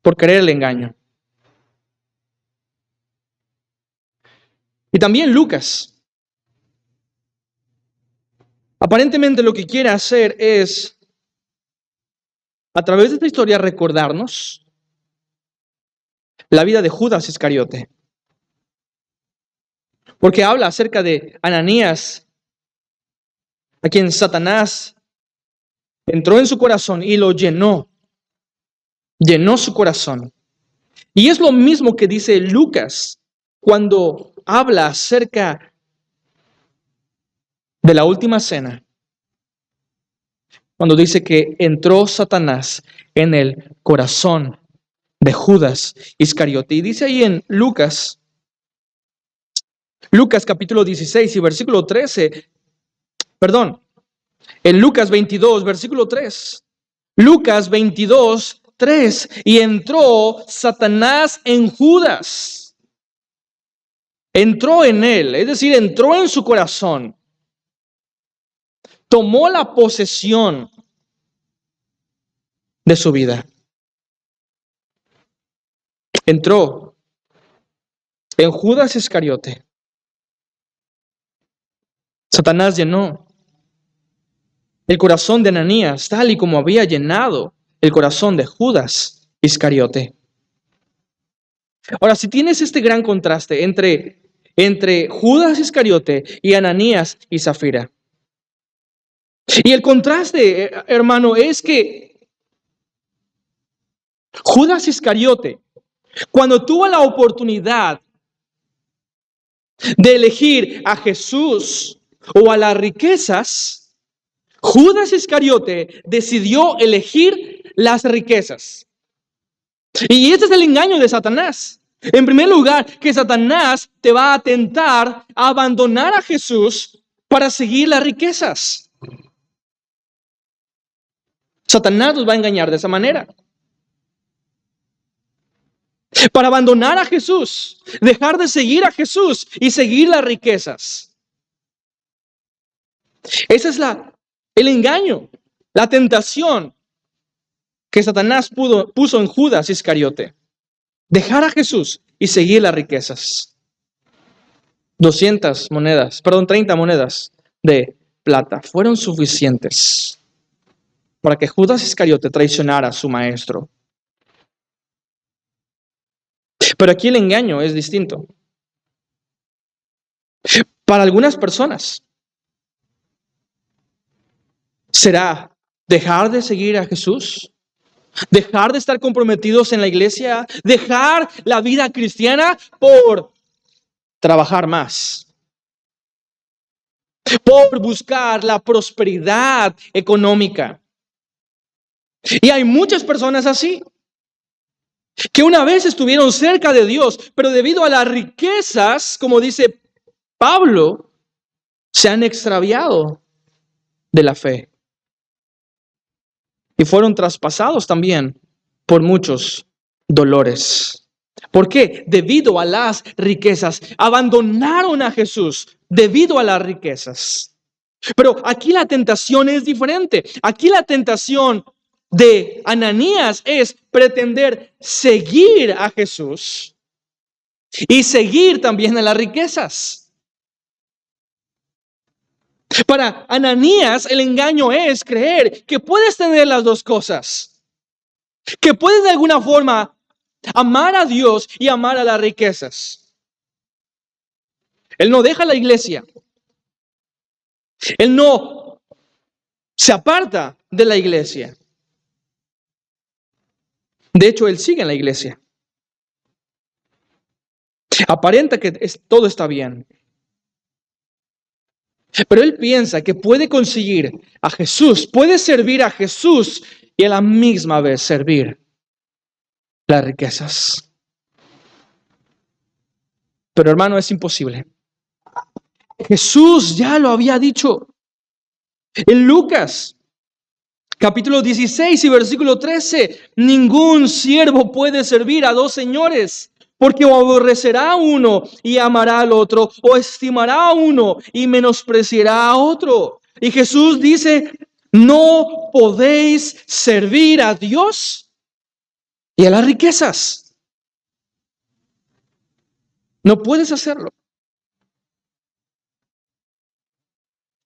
por creer el engaño. Y también Lucas. Aparentemente lo que quiere hacer es, a través de esta historia, recordarnos la vida de Judas Iscariote. Porque habla acerca de Ananías, a quien Satanás entró en su corazón y lo llenó. Llenó su corazón. Y es lo mismo que dice Lucas cuando habla acerca de la última cena. Cuando dice que entró Satanás en el corazón de Judas Iscariote. Y dice ahí en Lucas capítulo 16 y versículo 13, en Lucas 22, versículo 3. Lucas 22, 3. Y entró Satanás en Judas. Entró en él, es decir, entró en su corazón. Tomó la posesión de su vida. Entró en Judas Iscariote. Satanás llenó el corazón de Ananías, tal y como había llenado el corazón de Judas Iscariote. Ahora, si tienes este gran contraste entre Judas Iscariote y Ananías y Zafira. Y el contraste, hermano, es que Judas Iscariote, cuando tuvo la oportunidad de elegir a Jesús o a las riquezas, Judas Iscariote decidió elegir las riquezas. Y este es el engaño de Satanás. En primer lugar, que Satanás te va a tentar a abandonar a Jesús para seguir las riquezas. Satanás nos va a engañar de esa manera. Para abandonar a Jesús, dejar de seguir a Jesús y seguir las riquezas. Ese es el engaño, la tentación que Satanás puso en Judas Iscariote. Dejar a Jesús y seguir las riquezas. 30 monedas de plata fueron suficientes para que Judas Iscariote traicionara a su maestro. Pero aquí el engaño es distinto. Para algunas personas será dejar de seguir a Jesús, dejar de estar comprometidos en la iglesia, dejar la vida cristiana por trabajar más, por buscar la prosperidad económica. Y hay muchas personas así, que una vez estuvieron cerca de Dios, pero debido a las riquezas, como dice Pablo, se han extraviado de la fe. Y fueron traspasados también por muchos dolores. ¿Por qué? Debido a las riquezas. Abandonaron a Jesús debido a las riquezas. Pero aquí la tentación es diferente. Aquí la tentación de Ananías es pretender seguir a Jesús y seguir también a las riquezas. Para Ananías el engaño es creer que puedes tener las dos cosas, que puedes de alguna forma amar a Dios y amar a las riquezas. Él no deja la iglesia, él no se aparta de la iglesia. De hecho, él sigue en la iglesia. Aparenta que todo está bien. Pero él piensa que puede conseguir a Jesús, puede servir a Jesús y a la misma vez servir las riquezas. Pero hermano, es imposible. Jesús ya lo había dicho. En Lucas, capítulo 16 y versículo 13, ningún siervo puede servir a dos señores, porque o aborrecerá a uno y amará al otro, o estimará a uno y menospreciará a otro. Y Jesús dice, no podéis servir a Dios y a las riquezas. No puedes hacerlo.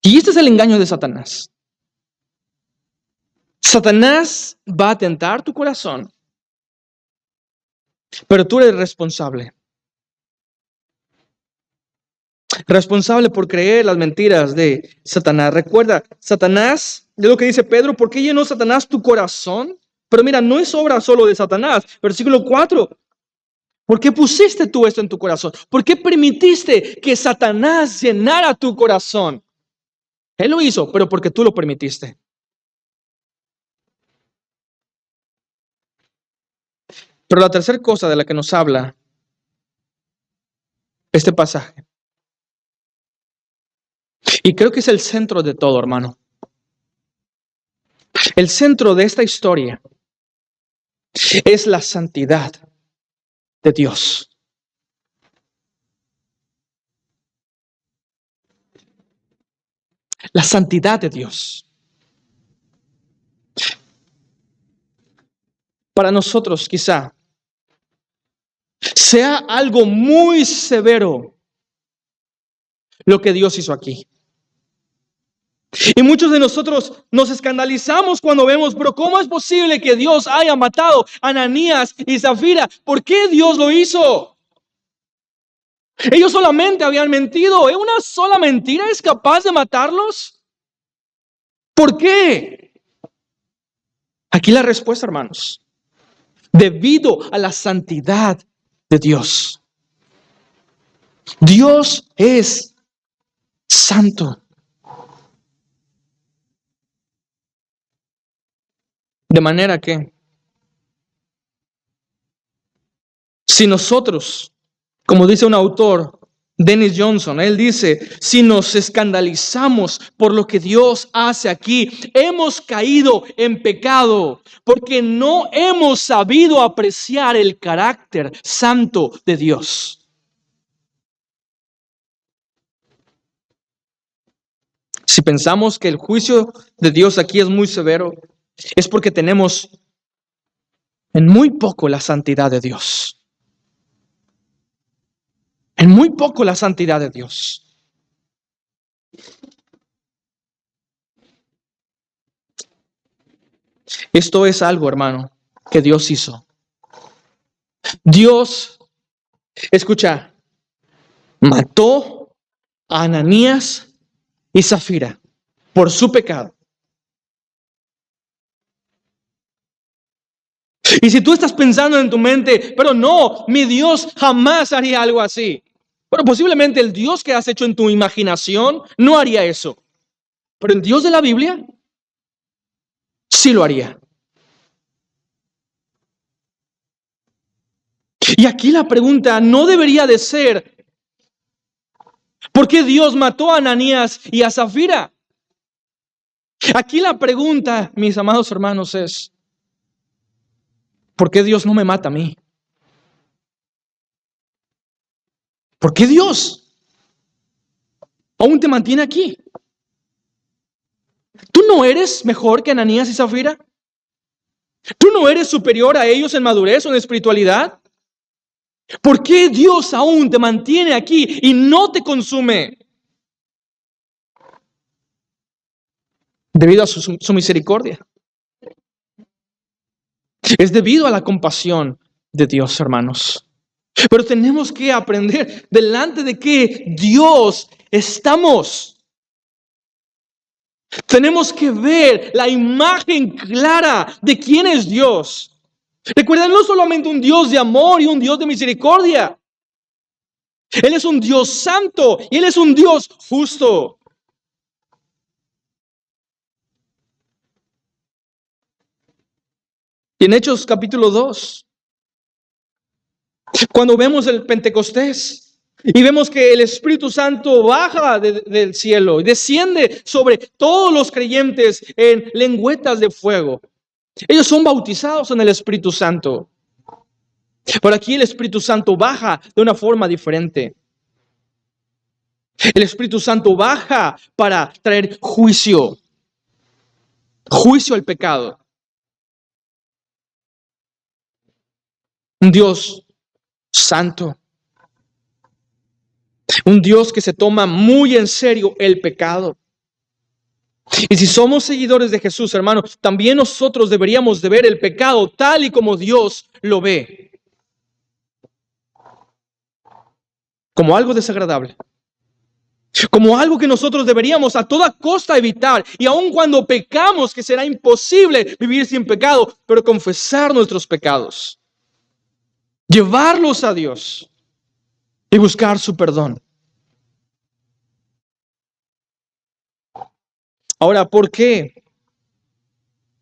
Y este es el engaño de Satanás. Satanás va a tentar tu corazón, pero tú eres responsable. Responsable por creer las mentiras de Satanás. Recuerda, Satanás, es lo que dice Pedro, ¿por qué llenó Satanás tu corazón? Pero mira, no es obra solo de Satanás. Versículo 4. ¿Por qué pusiste tú esto en tu corazón? ¿Por qué permitiste que Satanás llenara tu corazón? Él lo hizo, pero porque tú lo permitiste. Pero la tercera cosa de la que nos habla este pasaje, y creo que es el centro de todo, hermano. El centro de esta historia es la santidad de Dios. La santidad de Dios. Para nosotros quizá sea algo muy severo lo que Dios hizo aquí. Y muchos de nosotros nos escandalizamos cuando vemos, pero ¿cómo es posible que Dios haya matado a Ananías y Zafira? ¿Por qué Dios lo hizo? Ellos solamente habían mentido. ¿Una sola mentira es capaz de matarlos? ¿Por qué? Aquí la respuesta, hermanos. Debido a la santidad de Dios. Dios es santo. De manera que, si nosotros, como dice un autor, Dennis Johnson, él dice, si nos escandalizamos por lo que Dios hace aquí, hemos caído en pecado, porque no hemos sabido apreciar el carácter santo de Dios. Si pensamos que el juicio de Dios aquí es muy severo, es porque tenemos en muy poco la santidad de Dios. En muy poco la santidad de Dios. Esto es algo, hermano, que Dios hizo. Dios Escucha, mató a Ananías y Zafira por su pecado. Y si tú estás pensando en tu mente, pero no, mi Dios jamás haría algo así. Bueno, posiblemente el Dios que has hecho en tu imaginación no haría eso. Pero el Dios de la Biblia sí lo haría. Y aquí la pregunta no debería de ser, ¿por qué Dios mató a Ananías y a Zafira? Aquí la pregunta, mis amados hermanos, es, ¿por qué Dios no me mata a mí? ¿Por qué Dios aún te mantiene aquí? ¿Tú no eres mejor que Ananías y Zafira? ¿Tú no eres superior a ellos en madurez o en espiritualidad? ¿Por qué Dios aún te mantiene aquí y no te consume? Debido a su misericordia. Es debido a la compasión de Dios, hermanos. Pero tenemos que aprender delante de qué Dios estamos. Tenemos que ver la imagen clara de quién es Dios. Recuerda, no solamente un Dios de amor y un Dios de misericordia. Él es un Dios santo y Él es un Dios justo. Y en Hechos capítulo 2, cuando vemos el Pentecostés y vemos que el Espíritu Santo baja del cielo y desciende sobre todos los creyentes en lengüetas de fuego. Ellos son bautizados en el Espíritu Santo. Pero aquí el Espíritu Santo baja de una forma diferente. El Espíritu Santo baja para traer juicio. Juicio al pecado. Un Dios santo. Un Dios que se toma muy en serio el pecado. Y si somos seguidores de Jesús, hermanos, también nosotros deberíamos de ver el pecado tal y como Dios lo ve. Como algo desagradable. Como algo que nosotros deberíamos a toda costa evitar. Y aun cuando pecamos, que será imposible vivir sin pecado, pero confesar nuestros pecados. Llevarlos a Dios y buscar su perdón. Ahora, ¿por qué?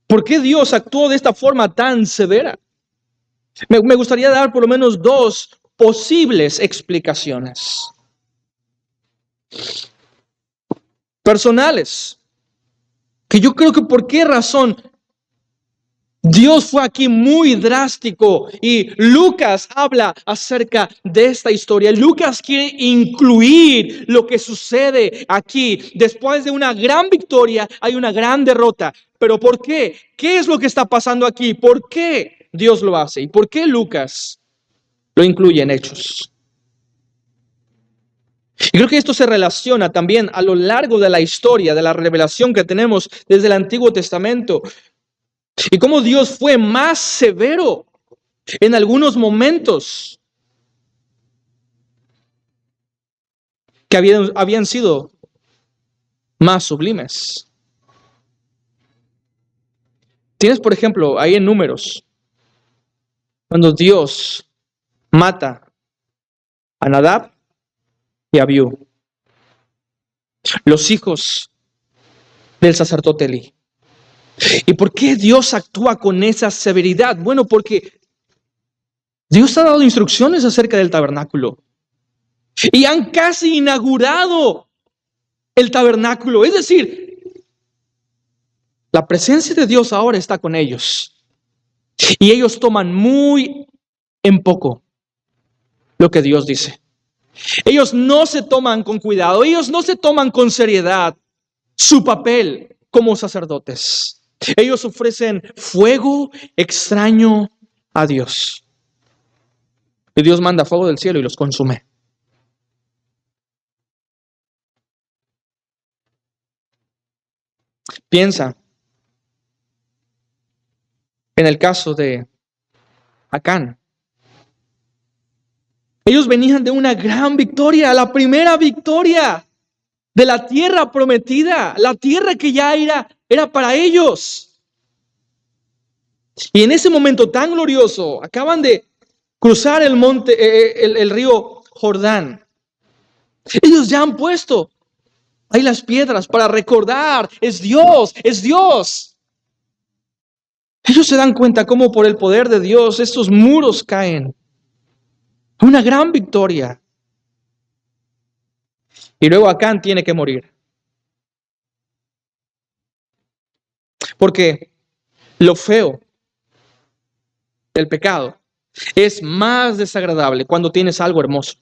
¿Por qué Dios actuó de esta forma tan severa? Me gustaría dar por lo menos dos posibles explicaciones personales. Que yo creo que por qué razón Dios fue aquí muy drástico y Lucas habla acerca de esta historia. Lucas quiere incluir lo que sucede aquí. Después de una gran victoria hay una gran derrota. ¿Pero por qué? ¿Qué es lo que está pasando aquí? ¿Por qué Dios lo hace? ¿Y por qué Lucas lo incluye en Hechos? Y creo que esto se relaciona también a lo largo de la historia, de la revelación que tenemos desde el Antiguo Testamento. Y cómo Dios fue más severo en algunos momentos que habían sido más sublimes. Tienes, por ejemplo, ahí en Números, cuando Dios mata a Nadab y a Abiú, los hijos del sacerdote Elí. ¿Y por qué Dios actúa con esa severidad? Bueno, porque Dios ha dado instrucciones acerca del tabernáculo. Y han casi inaugurado el tabernáculo. Es decir, la presencia de Dios ahora está con ellos. Y ellos toman muy en poco lo que Dios dice. Ellos no se toman con cuidado. Ellos no se toman con seriedad su papel como sacerdotes. Ellos ofrecen fuego extraño a Dios. Y Dios manda fuego del cielo y los consume. Piensa en el caso de Acán. Ellos venían de una gran victoria, la primera victoria de la tierra prometida, la tierra que ya era para ellos. Y en ese momento tan glorioso, acaban de cruzar el monte, el río Jordán. Ellos ya han puesto ahí las piedras para recordar, es Dios, es Dios. Ellos se dan cuenta cómo por el poder de Dios estos muros caen. Una gran victoria. Y luego Acán tiene que morir. Porque lo feo del pecado es más desagradable cuando tienes algo hermoso.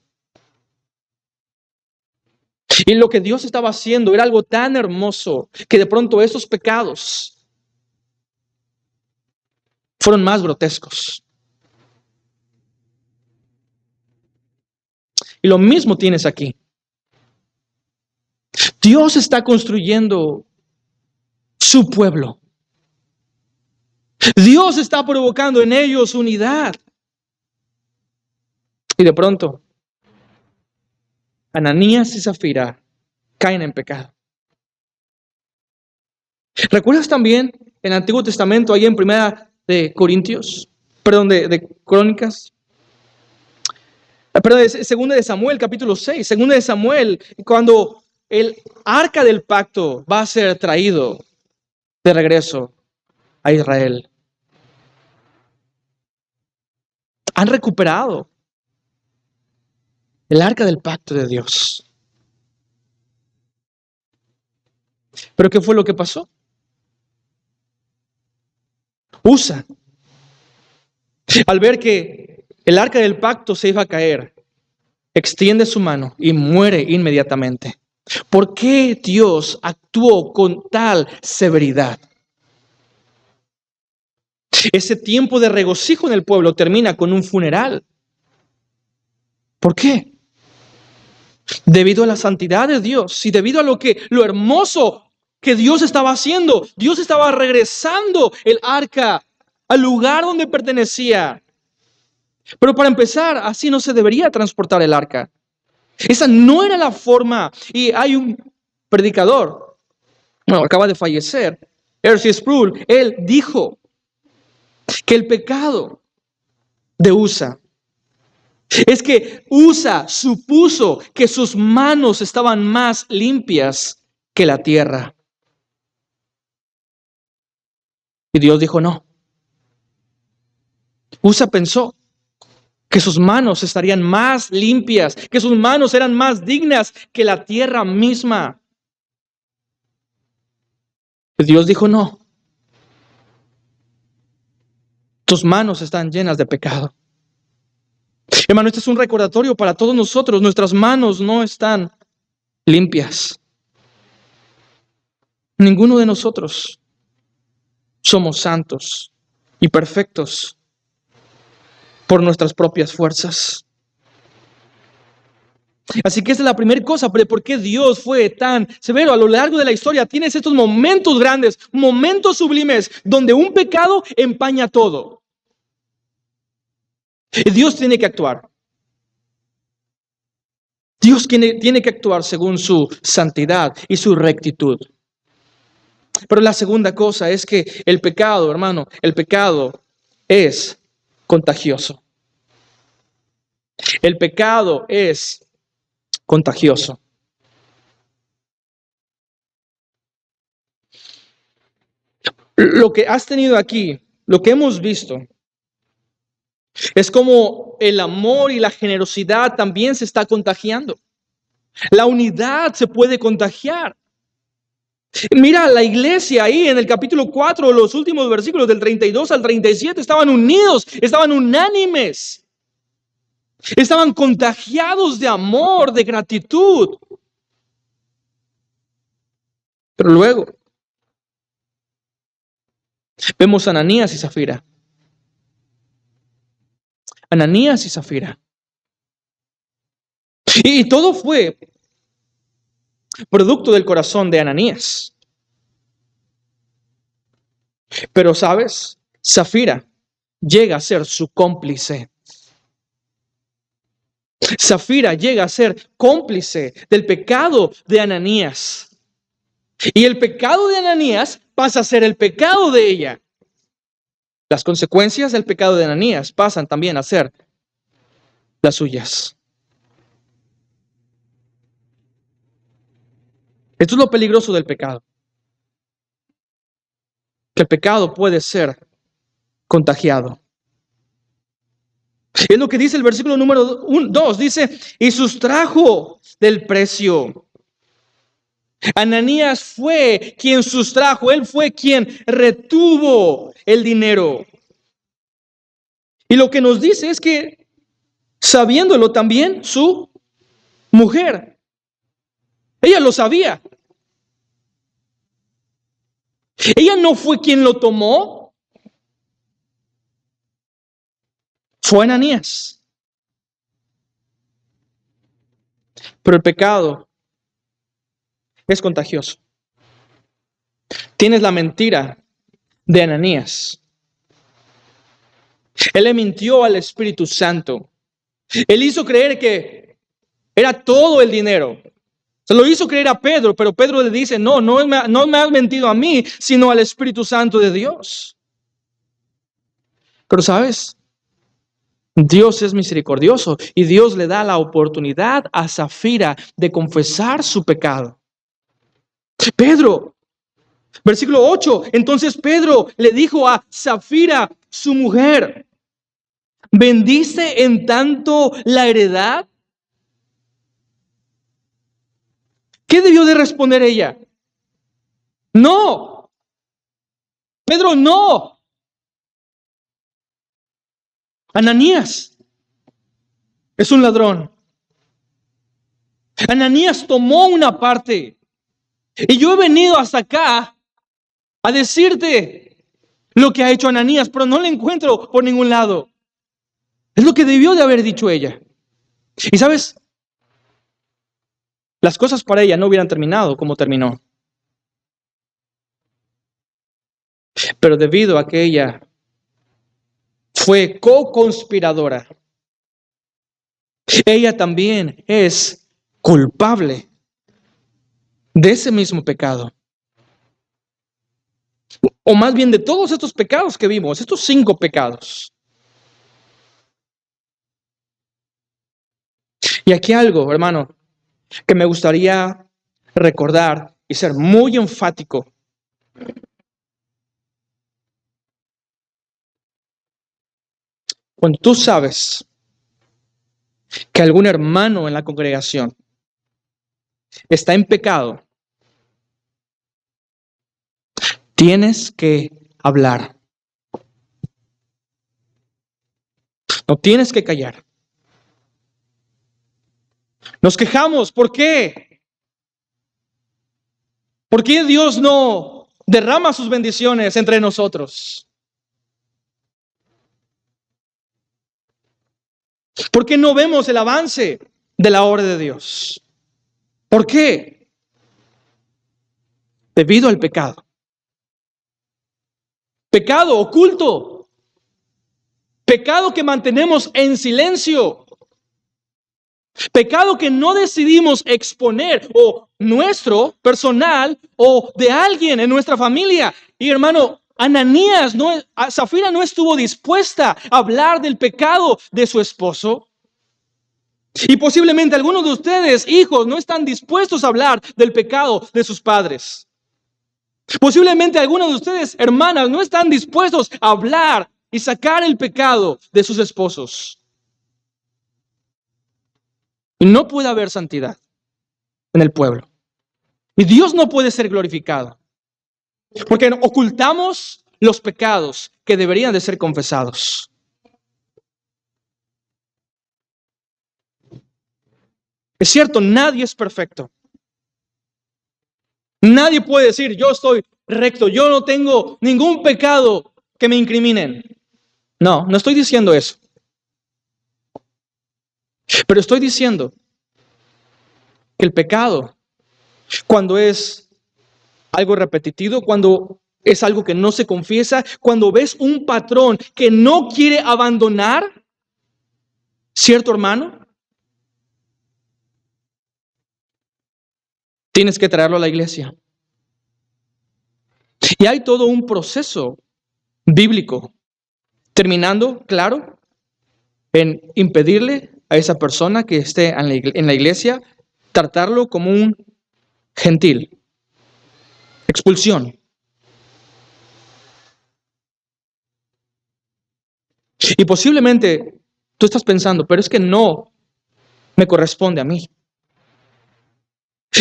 Y lo que Dios estaba haciendo era algo tan hermoso que de pronto esos pecados fueron más grotescos. Y lo mismo tienes aquí. Dios está construyendo su pueblo. Dios está provocando en ellos unidad. Y de pronto, Ananías y Zafira caen en pecado. ¿Recuerdas también en el Antiguo Testamento, ahí en Primera de Corintios? Perdón, de Crónicas. Perdón, Segunda de Samuel, capítulo 6. Segunda de Samuel, cuando el arca del pacto va a ser traído de regreso a Israel. Han recuperado el arca del pacto de Dios. ¿Pero qué fue lo que pasó? Usa, al ver que el arca del pacto se iba a caer, extiende su mano y muere inmediatamente. ¿Por qué Dios actuó con tal severidad? Ese tiempo de regocijo en el pueblo termina con un funeral. ¿Por qué? Debido a la santidad de Dios y debido a lo hermoso que Dios estaba haciendo. Dios estaba regresando el arca al lugar donde pertenecía. Pero para empezar, así no se debería transportar el arca. Esa no era la forma. Y hay un predicador, bueno, acaba de fallecer, R.C. Sproul. Él dijo que el pecado de Usa es que Usa supuso que sus manos estaban más limpias que la tierra. Y Dios dijo no. Usa pensó que sus manos estarían más limpias, que sus manos eran más dignas que la tierra misma. Y Dios dijo no. Tus manos están llenas de pecado. Hermano, este es un recordatorio para todos nosotros. Nuestras manos no están limpias. Ninguno de nosotros somos santos y perfectos por nuestras propias fuerzas. Así que esa es la primera cosa, pero ¿por qué Dios fue tan severo? A lo largo de la historia tienes estos momentos grandes, momentos sublimes, donde un pecado empaña todo. Y Dios tiene que actuar. Dios tiene que actuar según su santidad y su rectitud. Pero la segunda cosa es que el pecado, hermano, el pecado es contagioso. El pecado es contagioso. Lo que has tenido aquí, lo que hemos visto, es como el amor y la generosidad también se está contagiando. La unidad se puede contagiar. Mira, la iglesia ahí en el capítulo 4, los últimos versículos del 32 al 37, estaban unidos, estaban unánimes. Estaban contagiados de amor, de gratitud. Pero luego vemos a Ananías y Zafira. Ananías y Zafira. Y todo fue producto del corazón de Ananías. Pero, ¿sabes? Zafira llega a ser su cómplice. Safira llega a ser cómplice del pecado de Ananías. Y el pecado de Ananías pasa a ser el pecado de ella. Las consecuencias del pecado de Ananías pasan también a ser las suyas. Esto es lo peligroso del pecado. Que el pecado puede ser contagiado. Es lo que dice el versículo número 2. Dice, y sustrajo del precio. Ananías fue quien sustrajo. Él fue quien retuvo el dinero. Y lo que nos dice es que, sabiéndolo también, su mujer, ella lo sabía. Ella no fue quien lo tomó. Fue Ananías. Pero el pecado es contagioso. Tienes la mentira de Ananías. Él le mintió al Espíritu Santo. Él hizo creer que era todo el dinero. Se lo hizo creer a Pedro, pero Pedro le dice, no me has mentido a mí, sino al Espíritu Santo de Dios. Pero ¿sabes? Dios es misericordioso y Dios le da la oportunidad a Safira de confesar su pecado. Pedro, versículo 8, entonces Pedro le dijo a Safira, su mujer, ¿bendice en tanto la heredad? ¿Qué debió de responder ella? No. Pedro, no. Ananías es un ladrón. Ananías tomó una parte. Y yo he venido hasta acá a decirte lo que ha hecho Ananías, pero no le encuentro por ningún lado. Es lo que debió de haber dicho ella. Y sabes, las cosas para ella no hubieran terminado como terminó. Pero debido a que ella fue co-conspiradora, ella también es culpable de ese mismo pecado. O más bien de todos estos pecados que vimos, estos 5 pecados. Y aquí algo, hermano, que me gustaría recordar y ser muy enfático. Cuando tú sabes que algún hermano en la congregación está en pecado, tienes que hablar. No tienes que callar. Nos quejamos, ¿por qué? ¿Por qué Dios no derrama sus bendiciones entre nosotros? ¿Por qué no vemos el avance de la obra de Dios? ¿Por qué? Debido al pecado. Pecado oculto. Pecado que mantenemos en silencio. Pecado que no decidimos exponer, o nuestro, personal, o de alguien en nuestra familia. Y hermano, Safira no estuvo dispuesta a hablar del pecado de su esposo. Y posiblemente algunos de ustedes, hijos, no están dispuestos a hablar del pecado de sus padres. Posiblemente algunos de ustedes, hermanas, no están dispuestos a hablar y sacar el pecado de sus esposos. Y no puede haber santidad en el pueblo. Y Dios no puede ser glorificado. Porque ocultamos los pecados que deberían de ser confesados. Es cierto, nadie es perfecto. Nadie puede decir, yo estoy recto, yo no tengo ningún pecado que me incriminen. No, no estoy diciendo eso. Pero estoy diciendo que el pecado, cuando es algo repetitivo, cuando es algo que no se confiesa, cuando ves un patrón que no quiere abandonar, ¿cierto, hermano? Tienes que traerlo a la iglesia. Y hay todo un proceso bíblico, terminando, claro, en impedirle a esa persona que esté en la iglesia, tratarlo como un gentil. Expulsión. Y posiblemente tú estás pensando, pero es que no me corresponde a mí.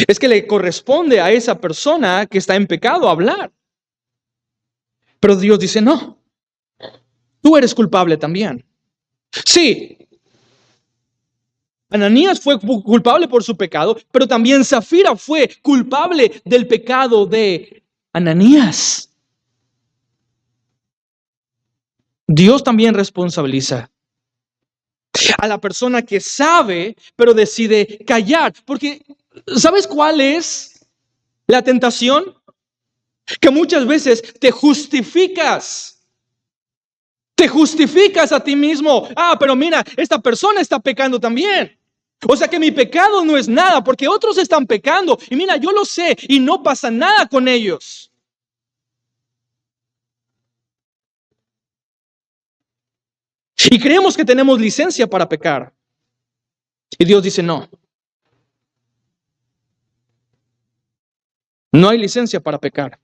Es que le corresponde a esa persona que está en pecado hablar. Pero Dios dice, no, tú eres culpable también. Sí, Ananías fue culpable por su pecado, pero también Zafira fue culpable del pecado de Ananías. Dios también responsabiliza a la persona que sabe, pero decide callar. Porque, ¿sabes cuál es la tentación? Que muchas veces te justificas. Te justificas a ti mismo. Ah, pero mira, esta persona está pecando también. O sea que mi pecado no es nada porque otros están pecando. Y mira, yo lo sé y no pasa nada con ellos. Y creemos que tenemos licencia para pecar. Y Dios dice, no. No hay licencia para pecar.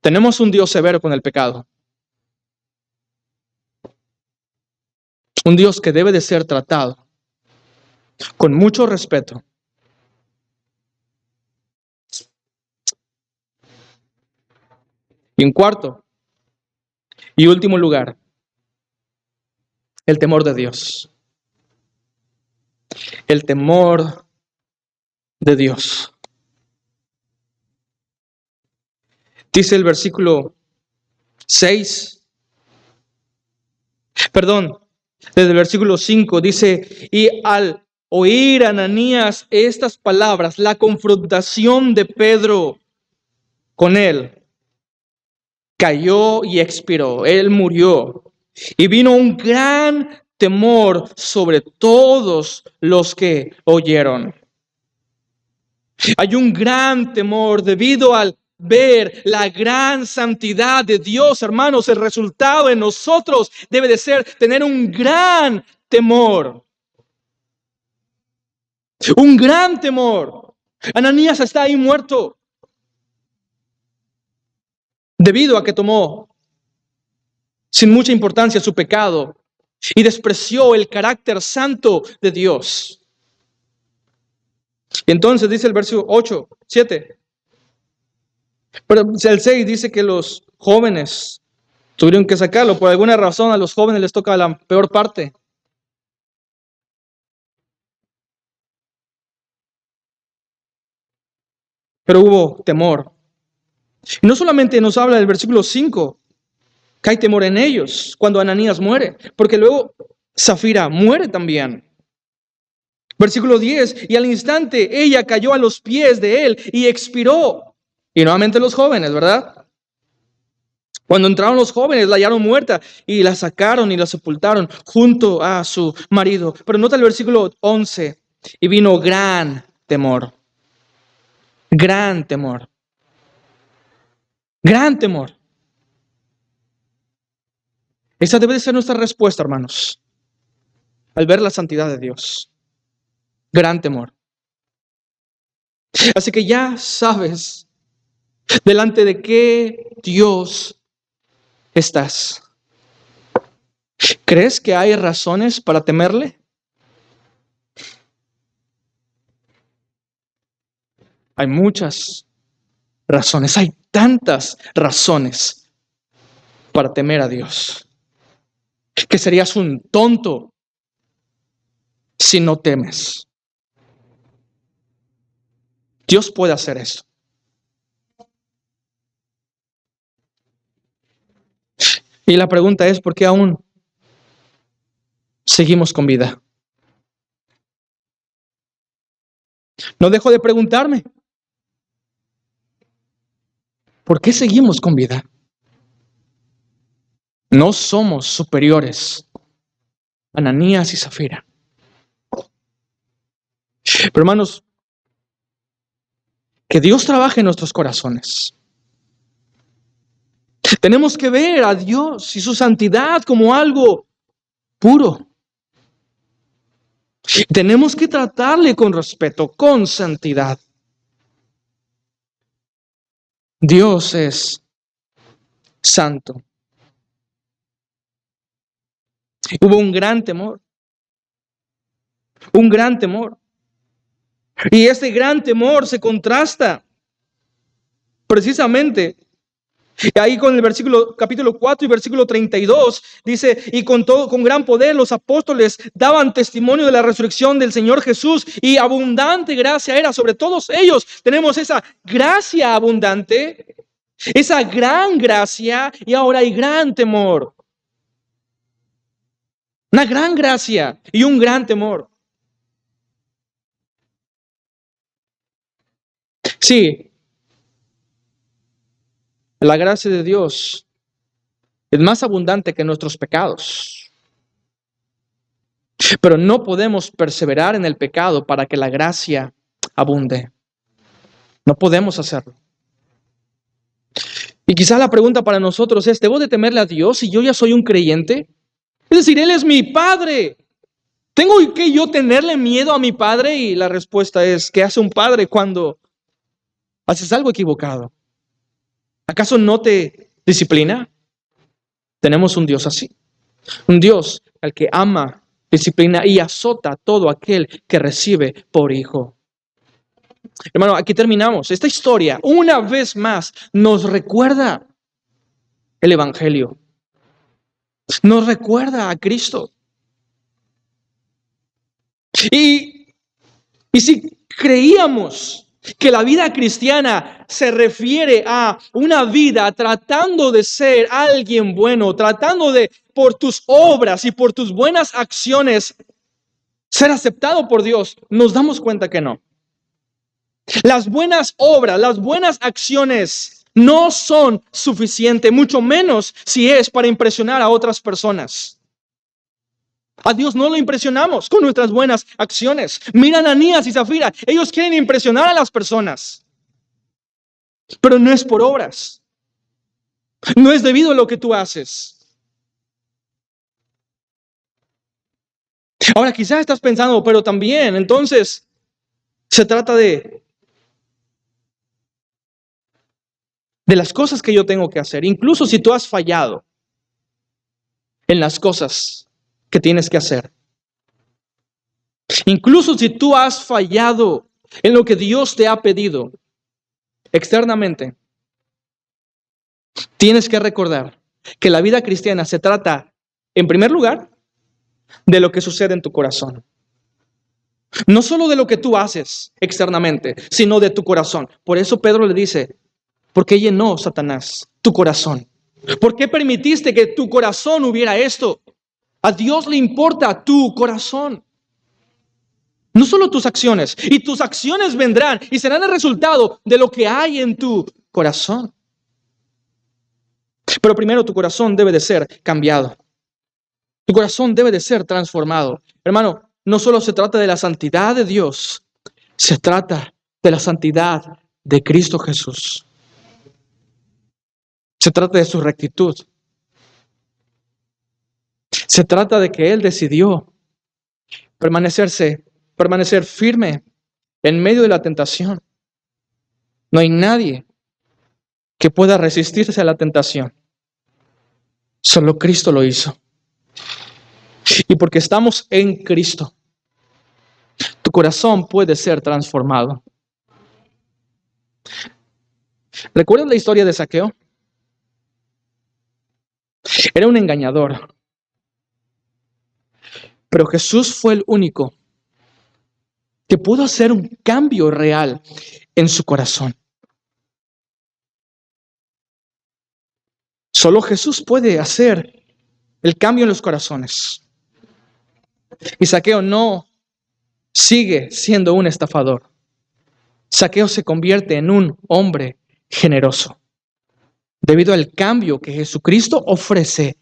Tenemos un Dios severo con el pecado. Un Dios que debe de ser tratado con mucho respeto. Y en cuarto y último lugar, el temor de Dios. El temor de Dios. Dice el versículo 6, perdón, desde el versículo 5, dice, y al oír Ananías estas palabras, la confrontación de Pedro con él, cayó y expiró, él murió. Y vino un gran temor sobre todos los que oyeron. Hay un gran temor debido al ver la gran santidad de Dios, hermanos. El resultado en nosotros debe de ser tener un gran temor. Un gran temor. Ananías está ahí muerto debido a que tomó sin mucha importancia su pecado y despreció el carácter santo de Dios. Y entonces dice el verso 8, 7. Pero el 6 dice que los jóvenes tuvieron que sacarlo. Por alguna razón a los jóvenes les toca la peor parte. Pero hubo temor. Y no solamente nos habla del versículo 5, que hay temor en ellos cuando Ananías muere, porque luego Zafira muere también. Versículo 10, y al instante ella cayó a los pies de él y expiró. Y nuevamente los jóvenes, ¿verdad? Cuando entraron los jóvenes, la hallaron muerta y la sacaron y la sepultaron junto a su marido. Pero nota el versículo 11, y vino gran temor. Gran temor. Gran temor. Esa debe de ser nuestra respuesta, hermanos, al ver la santidad de Dios. Gran temor. Así que ya sabes delante de qué Dios estás. ¿Crees que hay razones para temerle? Hay muchas razones, hay tantas razones para temer a Dios, que serías un tonto si no temes. Dios puede hacer eso. Y la pregunta es, ¿por qué aún seguimos con vida? No dejo de preguntarme, ¿por qué seguimos con vida? No somos superiores a Ananías y Zafira. Pero hermanos, que Dios trabaje en nuestros corazones. Tenemos que ver a Dios y su santidad como algo puro. Tenemos que tratarle con respeto, con santidad. Dios es santo. Hubo un gran temor. Un gran temor. Y ese gran temor se contrasta precisamente ahí con el capítulo 4 y versículo 32, dice, y con gran poder los apóstoles daban testimonio de la resurrección del Señor Jesús, y abundante gracia era sobre todos ellos. Tenemos esa gracia abundante, esa gran gracia, y ahora hay gran temor. Una gran gracia y un gran temor. Sí, la gracia de Dios es más abundante que nuestros pecados. Pero no podemos perseverar en el pecado para que la gracia abunde. No podemos hacerlo. Y quizás la pregunta para nosotros es, ¿debo de temerle a Dios si yo ya soy un creyente? Es decir, Él es mi Padre. ¿Tengo que yo tenerle miedo a mi Padre? Y la respuesta es, ¿qué hace un padre cuando haces algo equivocado? ¿Acaso no te disciplina? Tenemos un Dios así. Un Dios al que ama, disciplina y azota a todo aquel que recibe por hijo. Hermano, aquí terminamos. Esta historia, una vez más, nos recuerda el Evangelio. Nos recuerda a Cristo. Y si creíamos que la vida cristiana se refiere a una vida tratando de ser alguien bueno, tratando de, por tus obras y por tus buenas acciones, ser aceptado por Dios, nos damos cuenta que no. Las buenas obras, las buenas acciones no son suficientes, mucho menos si es para impresionar a otras personas. A Dios no lo impresionamos con nuestras buenas acciones. Mira a Ananías y Zafira, ellos quieren impresionar a las personas, pero no es por obras. No es debido a lo que tú haces. Ahora quizás estás pensando, pero también, entonces, se trata de las cosas que yo tengo que hacer. Incluso si tú has fallado en las cosas que tienes que hacer. Incluso si tú has fallado en lo que Dios te ha pedido externamente, tienes que recordar que la vida cristiana se trata, en primer lugar, de lo que sucede en tu corazón. No solo de lo que tú haces externamente, sino de tu corazón. Por eso Pedro le dice, ¿por qué llenó Satanás tu corazón? ¿Por qué permitiste que tu corazón hubiera esto? A Dios le importa tu corazón. No solo tus acciones. Y tus acciones vendrán y serán el resultado de lo que hay en tu corazón. Pero primero tu corazón debe de ser cambiado. Tu corazón debe de ser transformado. Hermano, no solo se trata de la santidad de Dios, se trata de la santidad de Cristo Jesús. Se trata de su rectitud. Se trata de que Él decidió permanecer firme en medio de la tentación. No hay nadie que pueda resistirse a la tentación. Solo Cristo lo hizo. Y porque estamos en Cristo, tu corazón puede ser transformado. ¿Recuerdan la historia de Zaqueo? Era un engañador. Pero Jesús fue el único que pudo hacer un cambio real en su corazón. Solo Jesús puede hacer el cambio en los corazones. Y Zaqueo no sigue siendo un estafador. Zaqueo se convierte en un hombre generoso debido al cambio que Jesucristo ofrece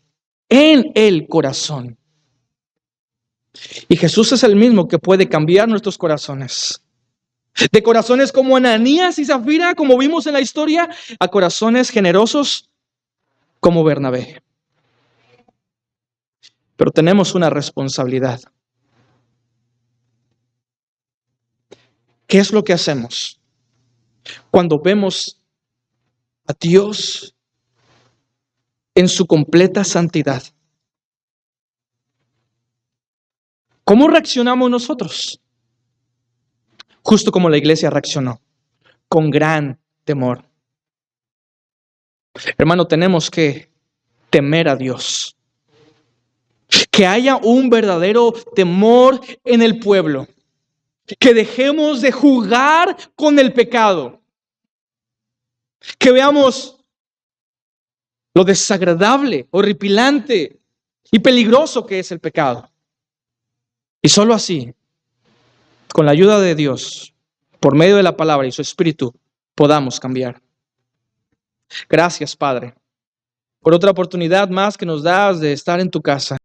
en el corazón. Y Jesús es el mismo que puede cambiar nuestros corazones. De corazones como Ananías y Zafira, como vimos en la historia, a corazones generosos como Bernabé. Pero tenemos una responsabilidad. ¿Qué es lo que hacemos cuando vemos a Dios en su completa santidad? ¿Cómo reaccionamos nosotros? Justo como la iglesia reaccionó, con gran temor. Hermano, tenemos que temer a Dios. Que haya un verdadero temor en el pueblo. Que dejemos de jugar con el pecado. Que veamos lo desagradable, horripilante y peligroso que es el pecado. Y solo así, con la ayuda de Dios, por medio de la palabra y su Espíritu, podamos cambiar. Gracias, Padre, por otra oportunidad más que nos das de estar en tu casa.